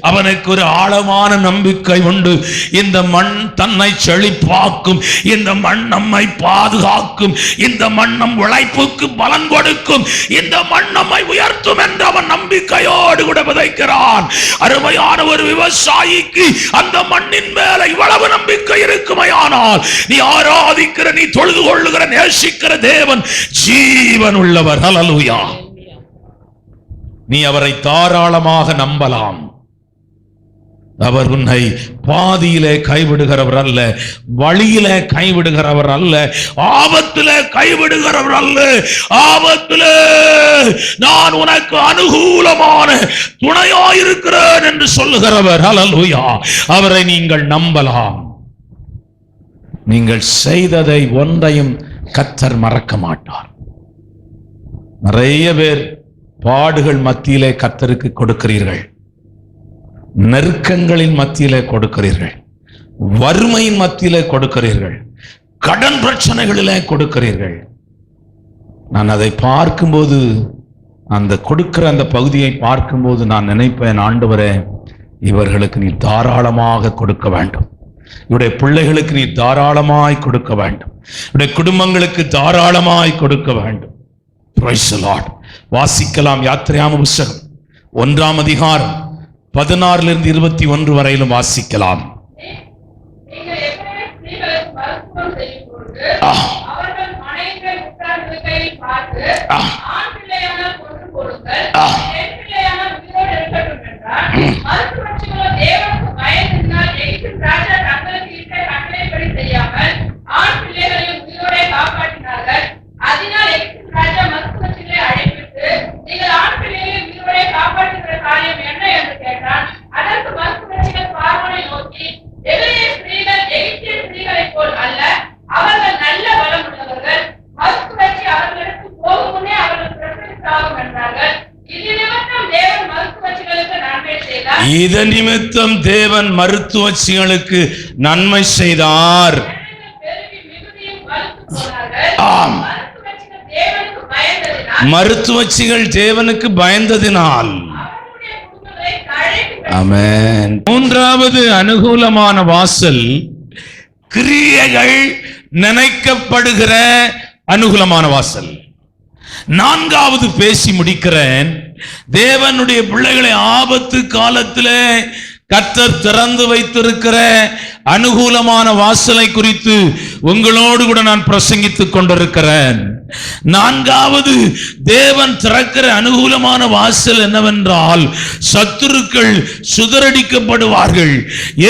அவனுக்கு ஒரு ஆழமான நம்பிக்கை உண்டு. இந்த மண் தன்னை செழிப்பாக்கும், இந்த மண் நம்மை பாதுகாக்கும், இந்த மண் நம் உழைப்புக்கு பலன் கொடுக்கும், இந்த மண் நம்மை உயர்த்தும் என்ற அவன் நம்பிக்கையோடு கூட விதைக்கிறான். அருமையான ஒரு விவசாயிக்கு அந்த மண்ணின் மேல இவ்வளவு நம்பிக்கை இருக்குமையானால், நீ ஆராதிக்கிற, நீ தொழுது கொள்ளுகிற, நேசிக்கிற தேவன் ஜீவன் உள்ளவர். ஹல்லேலூயா. நீ அவரை தாராளமாக நம்பலாம். அவர் உன்னை பாதியிலே கைவிடுகிறவர் அல்ல, வழியிலே கைவிடுகிறவர் அல்ல, ஆபத்திலே கைவிடுகிறவர் அல்ல. ஆபத்திலே நான் உனக்கு அனுகூலமான துணையாயிருக்கிறேன் என்று சொல்லுகிறவர். ஹல்லேலூயா. அவரை நீங்கள் நம்பலாம். நீங்கள் செய்ததை ஒன்றையும் கர்த்தர் மறக்க மாட்டார். நிறைய பேர் பாடுகள் மத்தியிலே கர்த்தருக்கு கொடுக்கிறீர்கள், நெருக்கங்களின் மத்தியிலே கொடுக்கிறீர்கள், வறுமையின் மத்தியிலே கொடுக்கிறீர்கள், கடன் பிரச்சனைகளிலே கொடுக்கிறீர்கள். நான் அதை பார்க்கும்போது, அந்த கொடுக்கிற அந்த பகுதியை பார்க்கும்போது நான் நினைப்பேன், ஆண்டவரே, இவர்களுக்கு நீ தாராளமாக கொடுக்க வேண்டும், இவருடைய பிள்ளைகளுக்கு நீ தாராளமாய் கொடுக்க வேண்டும், இவருடைய குடும்பங்களுக்கு தாராளமாய் கொடுக்க வேண்டும். Praise the Lord. வாசிக்கலாம். யாத்திராகம புஸ்தகம் 1ஆம் அதிகாரம் 16 21 வரையிலும் வாசிக்கலாம். அதற்கு மறுமலர்ச்சிகள் பார்வோனை நோக்கி, எபிரெய ஸ்திரீகள் எகிப்திய ஸ்திரீகளை இதன் நிமித்தம் தேவன் மருத்துவச்சிகளுக்கு நன்மை செய்தார். ஆம், மருத்துவச்சிகள் தேவனுக்கு பயந்ததினால். ஆமென். மூன்றாவது அனுகூலமான வாசல் கிரியைகள் நினைக்கப்படுகிற அனுகூலமான வாசல். நான்காவது பேசி முடிக்கிறேன். தேவனுடைய பிள்ளைகளை ஆபத்து காலத்திலே கர்த்தர் திறந்து வைத்திருக்கிற அனுகூலமான வாசலை குறித்து உங்களோடு கூட நான் பிரசங்கித்துக் கொண்டிருக்கிறேன். நான்காவது தேவன் திறக்கிற அனுகூலமான வாசல் என்னவென்றால், சத்துருக்கள் சுதறடிக்கப்படுவார்கள்.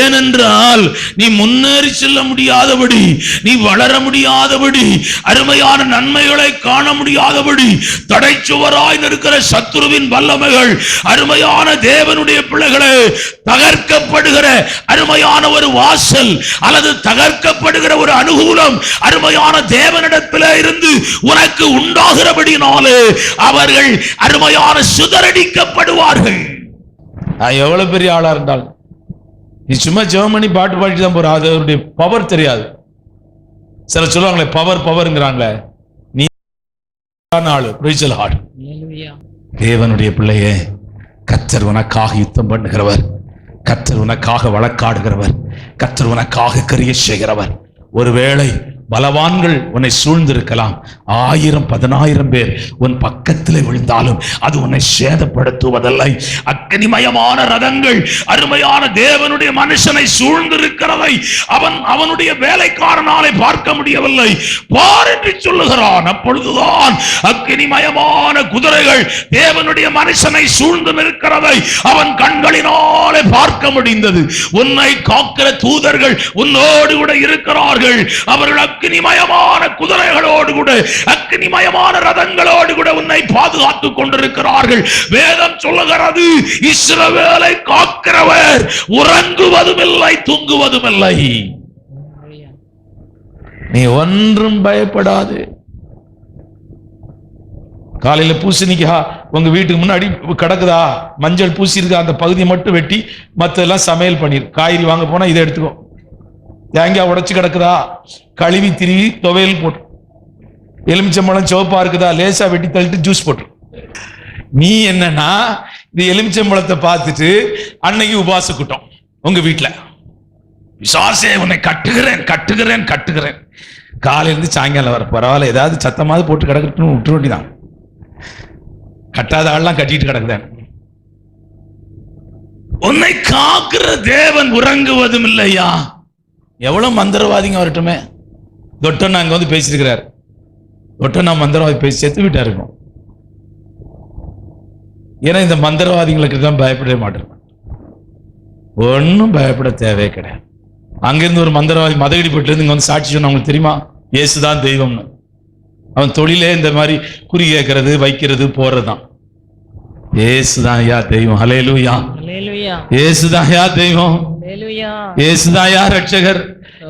ஏனென்றால் நீ முன்னேறி செல்ல முடியாதபடி, நீ வளர முடியாதபடி, அருமையான நன்மைகளை காண முடியாதபடி தடைச்சுவராய் நிற்கிற சத்துருவின் வல்லமைகள் அருமையான தேவனுடைய பிள்ளைகளை தகர்க்கப்படுகிற அருமையான ஒரு வாசல் அல்லது தகர்க்கப்படுகிற ஒரு அனுகூலம் அருமையான தேவனிடத்திலே இருந்து உனக்கு உண்டாகிறபடினாலே அவர்கள் அருமையான சுதறடிக்கப்படுவார்கள். எவ்வளவு பெரிய ஆளா இருந்தாலும் நீ சும்மா ஜெர்மனி பாட்டு பாடிட்டு தான் போற, அதனுடைய பவர் தெரியாது. சில சொல்லுவாங்களே பவர் பவர்ங்கிறாங்களே, நீ ஆளு பிரைசல் ஹார்ட். தேவனுடைய பிள்ளையே, கர்த்தர் உனக்காக யுத்தம் பண்ணுகிறவர், கர்த்தர் உனக்காக வழக்காடுகிறவர், கர்த்தர் உனக்காக கிரியை செய்கிறவர். ஒருவேளை பலவான்கள் உன்னை சூழ்ந்திருக்கலாம், 1000-10,000 பேர் உன் பக்கத்திலே விழுந்தாலும் அது உன்னை சேதப்படுத்துவதில்லை. அக்கினிமயமான ரதங்கள் அருமையான தேவனுடைய மனுஷனை சூழ்ந்திருக்கிறதை அவனுடைய வேலைக்காரனாலே பார்க்க முடியவில்லை. பார் என்று சொல்லுகிறான். அப்பொழுதுதான் அக்கினிமயமான குதிரைகள் தேவனுடைய மனுஷனை சூழ்ந்து நிற்கிறதை அவன் கண்களினாலே பார்க்க முடிந்தது. உன்னை காக்கிற தூதர்கள் உன்னோடு கூட இருக்கிறார்கள். அவர்கள் அக்கினிமயமான குதிரைகளோடு கூட, அக்கினிமயமான ரதங்களோடு கூட உன்னை பாதுகாத்துக் கொண்டிருக்கிறார்கள். வேதம் சொல்லுகிறது, இஸ்ரவேலை காக்கிறவர் உறங்குவதும் இல்லை, தூங்குவதும் இல்லை. நீ ஒன்றும் பயப்படாது. காலையில பூசணிக்கா உங்க வீட்டுக்கு முன்னாடி கிடக்குதா, மஞ்சள் பூசி இருக்கா, அந்த பகுதியை மட்டும் வெட்டி மத்தெல்லாம் சமையல் பண்ணிரு. காய்கறி வாங்க போனா இதை எடுத்துக்கோ. தேங்காய் உடைச்சு கிடக்குதா, கழுவி திருவி துவையல் போட்டு. எலுமிச்சம்பழம் சிவப்பா இருக்குதா, லேசா வெட்டி தள்ளிட்டு ஜூஸ் போட்டு. நீ என்னன்னா இந்த எலுமிச்சம்பழத்தை பார்த்துட்டு அன்னைக்கு உபாச கூட்டம் உங்க வீட்டுல, விசாசே உன்னை கட்டுகிறேன் கட்டுகிறேன் கட்டுகிறேன். காலையில இருந்து சாயங்காலம் வர பரவாயில்ல, ஏதாவது சத்தமாவது போட்டு கிடக்கட்டுன்னு விட்டு வேண்டிதான். கட்டாத ஆள்லாம் கட்டிட்டு கிடக்குதான். உன்னை காக்கிற தேவன் உறங்குவதும் இல்லையா? எவ்வளவு மந்திரவாதிங்க வரட்டுமே. தொட்டண்ணா அங்க வந்து பேசியிருக்கிறார். தொட்டண்ணா மந்திரவாதி பேசி செத்து விட்டா இருக்கும். ஏன்னா இந்த மந்திரவாதிகளுக்கு தான் பயப்படவே மாட்டேன். ஒன்னும் பயப்பட தேவையே கிடையாது. அங்கிருந்து ஒரு மந்திரவாதி மதகடிப்பட்டு இருந்து இங்க வந்து சாட்சி சொன்ன, உங்களுக்கு தெரியுமா இயேசுதான் தெய்வம்னு. அவன் தொழிலே இந்த மாதிரி குறி கேட்கறது, வைக்கிறது, போறதுதான். இயேசுதான் யா தெய்வம். ஹல்லேலூயா. இயேசுதான் யா தெய்வம். இயேசுதான் யா ரட்சகர்.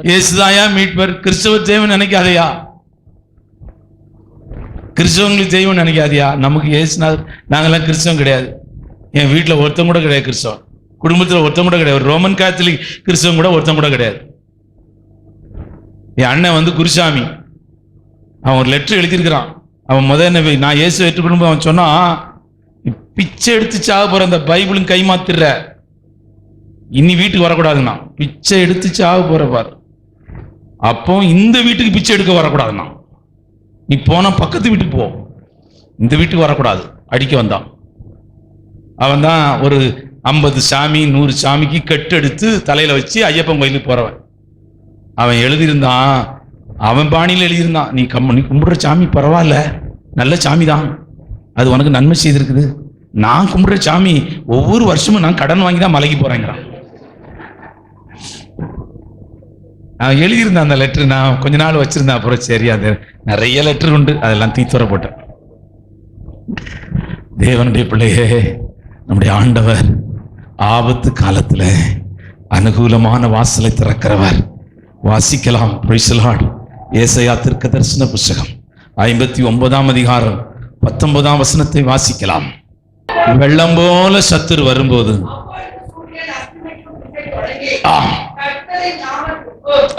இயேசுதான் யா மீட்பர். கிறிஸ்தவ தெய்வம் நினைக்காதையா, கிறிஸ்தவங்களுக்கு தெய்வம் நினைக்காதியா. நமக்கு இயேசுநாதர், நாங்கெல்லாம் கிறிஸ்தவம் கிடையாது. என் வீட்டுல ஒருத்தம் கூட கிடையாது கிறிஸ்தவம், குடும்பத்துல ஒருத்தம் கூட கிடையாது. ரோமன் கேத்தலிக் கிறிஸ்தவம் கூட ஒருத்தம் கூட கிடையாது. என் அண்ணன் வந்து குருசாமி, அவன் ஒரு லெட்டர் எழுதியிருக்கிறான். அவன் முதல்ல நான் இயேசு ஏற்றுக்கொள்ளும் அவன் சொன்னா, பிச்சை எடுத்து சாக போற அந்த பைபிளும் கைமாத்திர, இனி வீட்டுக்கு வரக்கூடாதுன்னா. பிச்சை எடுத்து சாக போற பாரு. அப்போ இந்த வீட்டுக்கு பிச்சை எடுக்க வரக்கூடாதுன்னா, நீ போனா பக்கத்து வீட்டுக்கு போ, இந்த வீட்டுக்கு வரக்கூடாது. அடிக்க வந்தான். அவன் தான் ஒரு 50 சாமி 100 சாமிக்கு கட்டெடுத்து தலையில வச்சு ஐயப்பன் கோயிலுக்கு போறவன். அவன் எழுதியிருந்தான், அவன் பாணியில் எழுதியிருந்தான், நீ கும்பிடுற சாமி பரவாயில்ல, நல்ல சாமி தான், அது உனக்கு நன்மை செய்திருக்குது. நான் கும்பிடுற சாமி ஒவ்வொரு வருஷமும் நான் கடன் வாங்கி தான் மலைக்கு போறேங்கிறான். அவன் எழுதியிருந்தான் அந்த லெட்டர். நான் கொஞ்ச நாள் வச்சிருந்தேன். அப்புறம் சரி, அது நிறைய லெட்டர் உண்டு, அதெல்லாம் தீத்துவர போட்டேன். தேவனுடைய பிள்ளையே, நம்முடைய ஆண்டவர் ஆபத்து காலத்துல அனுகூலமான வாசலை திறக்கிறவர். வாசிக்கலாம். Praise the Lord. ஏசாயா தீர்க்கதரிசன புத்தகம் 59ஆம் அதிகாரம் 19ஆம் வசனத்தை வாசிக்கலாம். வெள்ளம் போல சத்துரு வரும்போது ஆ, கர்த்தரின் நாமத்துக்கும்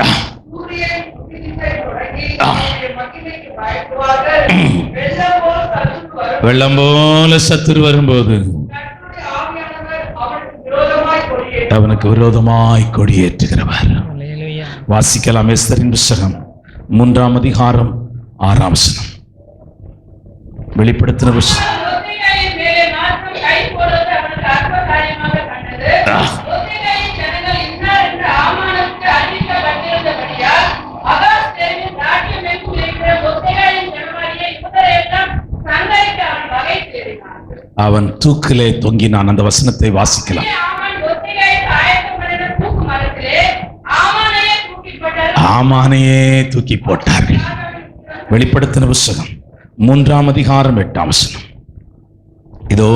சூரியன் உதித்ததை தொடங்கி அவருடைய மகிமைக்கு பயப்படுவார்கள். வெள்ளம் போல் சத்துரு வெள்ளம் போல சத்துரு வரும். வரும்போது கர்த்தருடைய ஆவியானவர் அவனுக்கு விரோதமாய் கொடியேறும். அவனுக்கு விரோதமாய் கொடியேற்றுகிறவர். வாசிக்கலாம் எஸ்தரின் புஸ்தகம் 3ஆம் அதிகாரம் 6ஆம் வசனம். வெளிப்படுத்தின புஸ்தகம் மொர்தெகாயின் மேலே மாத்திரம் கை போடுவது அவனுக்கு அற்ப காரியமாக கண்டது. மொர்தெகாயின் ஜனங்கள் இன்னார் என்று ஆமானுக்கு அறிவிக்கப்பட்டிருந்தபடியால் அகாஸ்வேரின் ராஜ்யமெங்கும் இருக்கிற மொர்தெகாயின் ஜனமாகிய யூதரையெல்லாம் சங்கரிக்க அவன் வகை தேடினான். அவன் தூக்கிலே தொங்கினான். அந்த வசனத்தை வாசிக்கலாம். ஆமான் மொர்தெகாய்க்கு ஆயத்தம் பண்ணின தூக்கு மரத்திலே ஆமானையே தூக்கிப் போட்டார். ஆமானையே தூக்கி போட்டார்கள். வெளிப்படுத்தின புஸ்தகம் 3ஆம் அதிகாரம் 8ஆம் வசனம். இதோ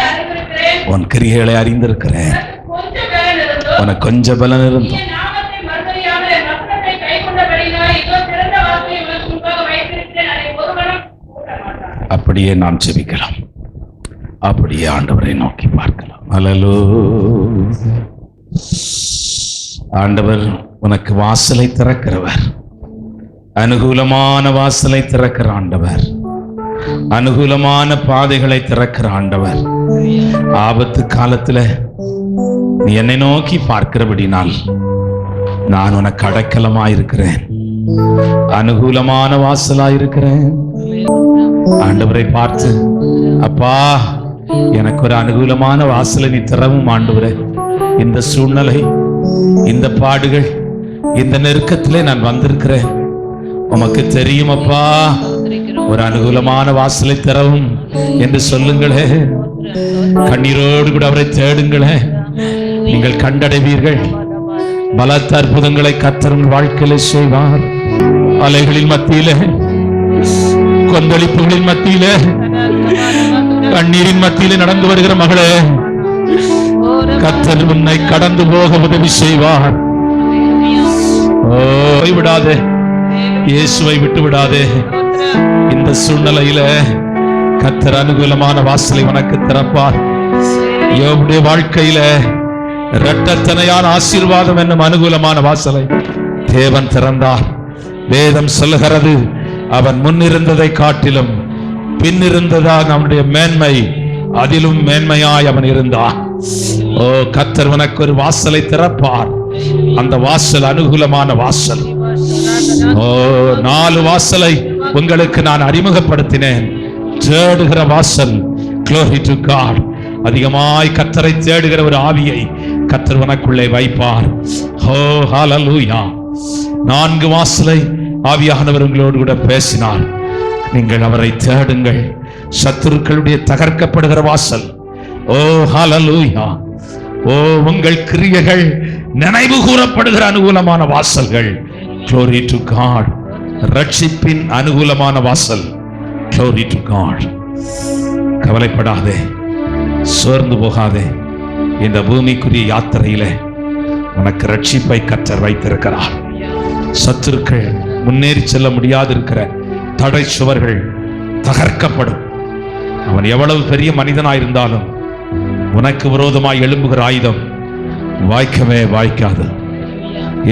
அறிந்திருக்கிறேன். உன் கிரியைகளை அறிந்திருக்கிறேன், கொஞ்சம் பலன் இருந்தோ உனக்கு கொஞ்சம் பலன் இருந்தும் என் நாமத்தை மறுதலியாமல் என் வசனத்தை கைக்கொண்டபடியினால் இதோ திறந்த வாசலை உனக்கு முன்பாக வைத்திருக்கிறேன். அதை ஒருவனும் பூட்ட மாட்டான். அப்படியே நாம் ஜெபிக்கலாம். அப்படியே ஆண்டவரை நோக்கி பார்க்கலாம். அல்லேலூயா. ஆண்டவர் உனக்கு வாசலை திறக்கிறவர், அனுகூலமான வாசலை திறக்கிற ஆண்டவர், அனுகூலமான பாதைகளை திறக்கிற ஆண்டவர். ஆபத்து காலத்துல நீ என்னை நோக்கி பார்க்கிறபடினால் நான் உனக்கு அடைக்கலமாயிருக்கிறேன், அனுகூலமான வாசலாயிருக்கிறேன். ஆண்டவரை பார்த்து, அப்பா எனக்கு ஒரு அனுகூலமான வாசலை நீ திறவும் ஆண்டவரே. இந்த சூழ்நிலை, இந்த பாடுகள், இந்த நெருக்கத்திலே நான் வந்திருக்கிறேன், உமக்கு தெரியும் அப்பா, ஒரு அனுகூலமான வாசலை திறவும் என்று சொல்லுங்களே. கண்ணீரோடு கூட அவரை தேடுங்களே, நீங்கள் கண்டடைவீர்கள். பலத்த அற்புதங்களை கர்த்தர் உங்கள் வாழ்க்கையில செய்வார். அலைகளின் மத்தியிலே, கொந்தளிப்புகளின் மத்தியிலே, கண்ணீரின் மத்தியிலே நடந்து வருகிற மகளே, கர்த்தர் உன்னை கடந்து போக உதவி செய்வார். ஓ, விடாதே, இயேசுவை விட்டு விடாதே. இந்த சூழ்நிலையில கர்த்தர் அனுகூலமான வாசலை உனக்கு திறப்பார். யோபுடைய வாழ்க்கையில இரட்டத்தனையான ஆசீர்வாதம் என்னும் அனுகூலமான வாசலை தேவன் திறந்தார். வேதம் சொல்லுகிறது, அவன் முன்னிருந்ததை காட்டிலும் பின்னிருந்ததாக அவனுடைய மேன்மை, அதிலும் மேன்மையாய் அவன் இருந்தான். ஓ, கர்த்தர் உனக்கு ஒரு வாசலை திறப்பார். அந்த வாசல் அனுகூலமான வாசல். ஓ, 4 வாசலை உங்களுக்கு நான் அறிமுகப்படுத்தினேன். தேடுகிற வாசல், glory to God. அதிகமாய் கர்த்தரை தேடுகிற ஒரு ஆவியை கர்த்தர் உனக்குள்ளே வைப்பார். ஓ, ஹalleluya. 4 வாசலை ஆவியானவர் உங்களோடு கூட பேசினார். நீங்கள் அவரை தேடுங்கள். சத்துருக்களுடைய தகர்க்கப்படுகிற வாசல். ஓ, ஹalleluya. ஓ, உங்கள் கிரியைகள் நினைவு கூறப்படுகிற அனுகூலமான வாசல்கள். glory to God. ரட்சிப்பின் அனுகூலமான வாசல். glory to God. கவலைப்படாதே, சோர்ந்து போகாதே. இந்த பூமிக்குரிய யாத்திரையிலே உனக்கு ரட்சிப்பை கர்த்தர் வைத்திருக்கிறார். சத்துருக்கள் முன்னேறி செல்ல முடியாதிருக்கிற தடை சுவர்கள் தகர்க்கப்படும். அவன் எவ்வளவு பெரிய மனிதனாயிருந்தாலும் உனக்கு விரோதமாய் எழும்புகிற ஆயுதம் வாய்க்கவே வாய்க்காது.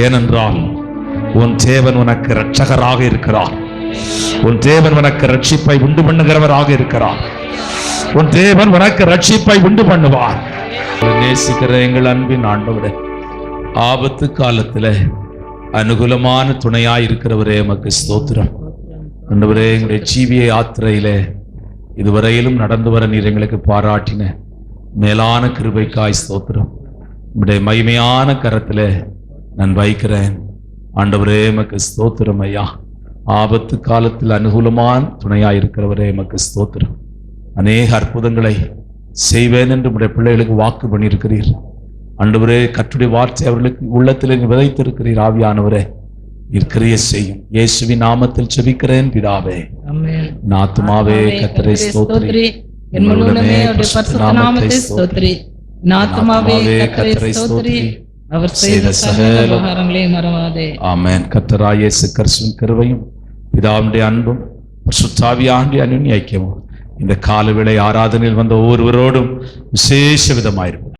ஏனென்றால் உன் தேவன் உனக்கு இரட்சகராக இருக்கிறார். உன் தேவன் உனக்கு ரட்சிப்பை உண்டு பண்ணுகிறவராக இருக்கிறார். உன் தேவன் உனக்கு ரட்சிப்பை உண்டு பண்ணுவார். நேசிக்கிற எங்கள் அன்பின் ஆண்டவரே, ஆபத்து காலத்துல அனுகூலமான துணையாய் இருக்கிறவரே உமக்கு ஸ்தோத்திரம். ஆண்டவரே, எங்களுடைய ஜீவிய யாத்திரையிலே இதுவரையிலும் நடந்து வர நீர் எங்களுக்கு பாராட்டின மேலான கிருபைக்காய் ஸ்தோத்திரம். உம்முடைய மகிமையான கரத்திலே நான் வைக்கிறேன். ஆண்டவரே உமக்கு ஸ்தோத்திரம் ஐயா. ஆபத்து காலத்தில் அனுகூலமான துணையாய் இருக்கிறவரே உமக்கு ஸ்தோத்திரம். அநேக அற்புதங்களை செய்வேன் என்று உடைய பிள்ளைகளுக்கு வாக்கு பண்ணியிருக்கிறீர். ஆண்டவரே, கர்த்தருடைய வார்த்தை அவர்களுக்கு உள்ளத்தில் விதைத்திருக்கிறீர். ஆவியானவரே, கிரியை செய்யும். இயேசுவின் நாமத்தில் ஜெபிக்கிறேன் பிதாவே. என் ஆத்துமாவே கர்த்தரை ஸ்தோத்திரி, என் முழு உள்ளமே அவருடைய பரிசுத்த நாமத்தை ஸ்தோத்திரி. என் ஆத்துமாவே கர்த்தரை ஸ்தோத்திரி, அவர் செய்த சகல உபகாரங்களையும் மறவாதே. ஆமென். கர்த்தராகிய இயேசு கிறிஸ்துவின் கிருபையும் பிதாவுடைய அன்பும் பரிசுத்த ஆவியானவருடைய அன்யோன்ய ஐக்கியமும் இந்த காலவேளை ஆராதனையில் வந்த ஒவ்வொருவரோடும் விசேஷ விதமாயிருக்கும்.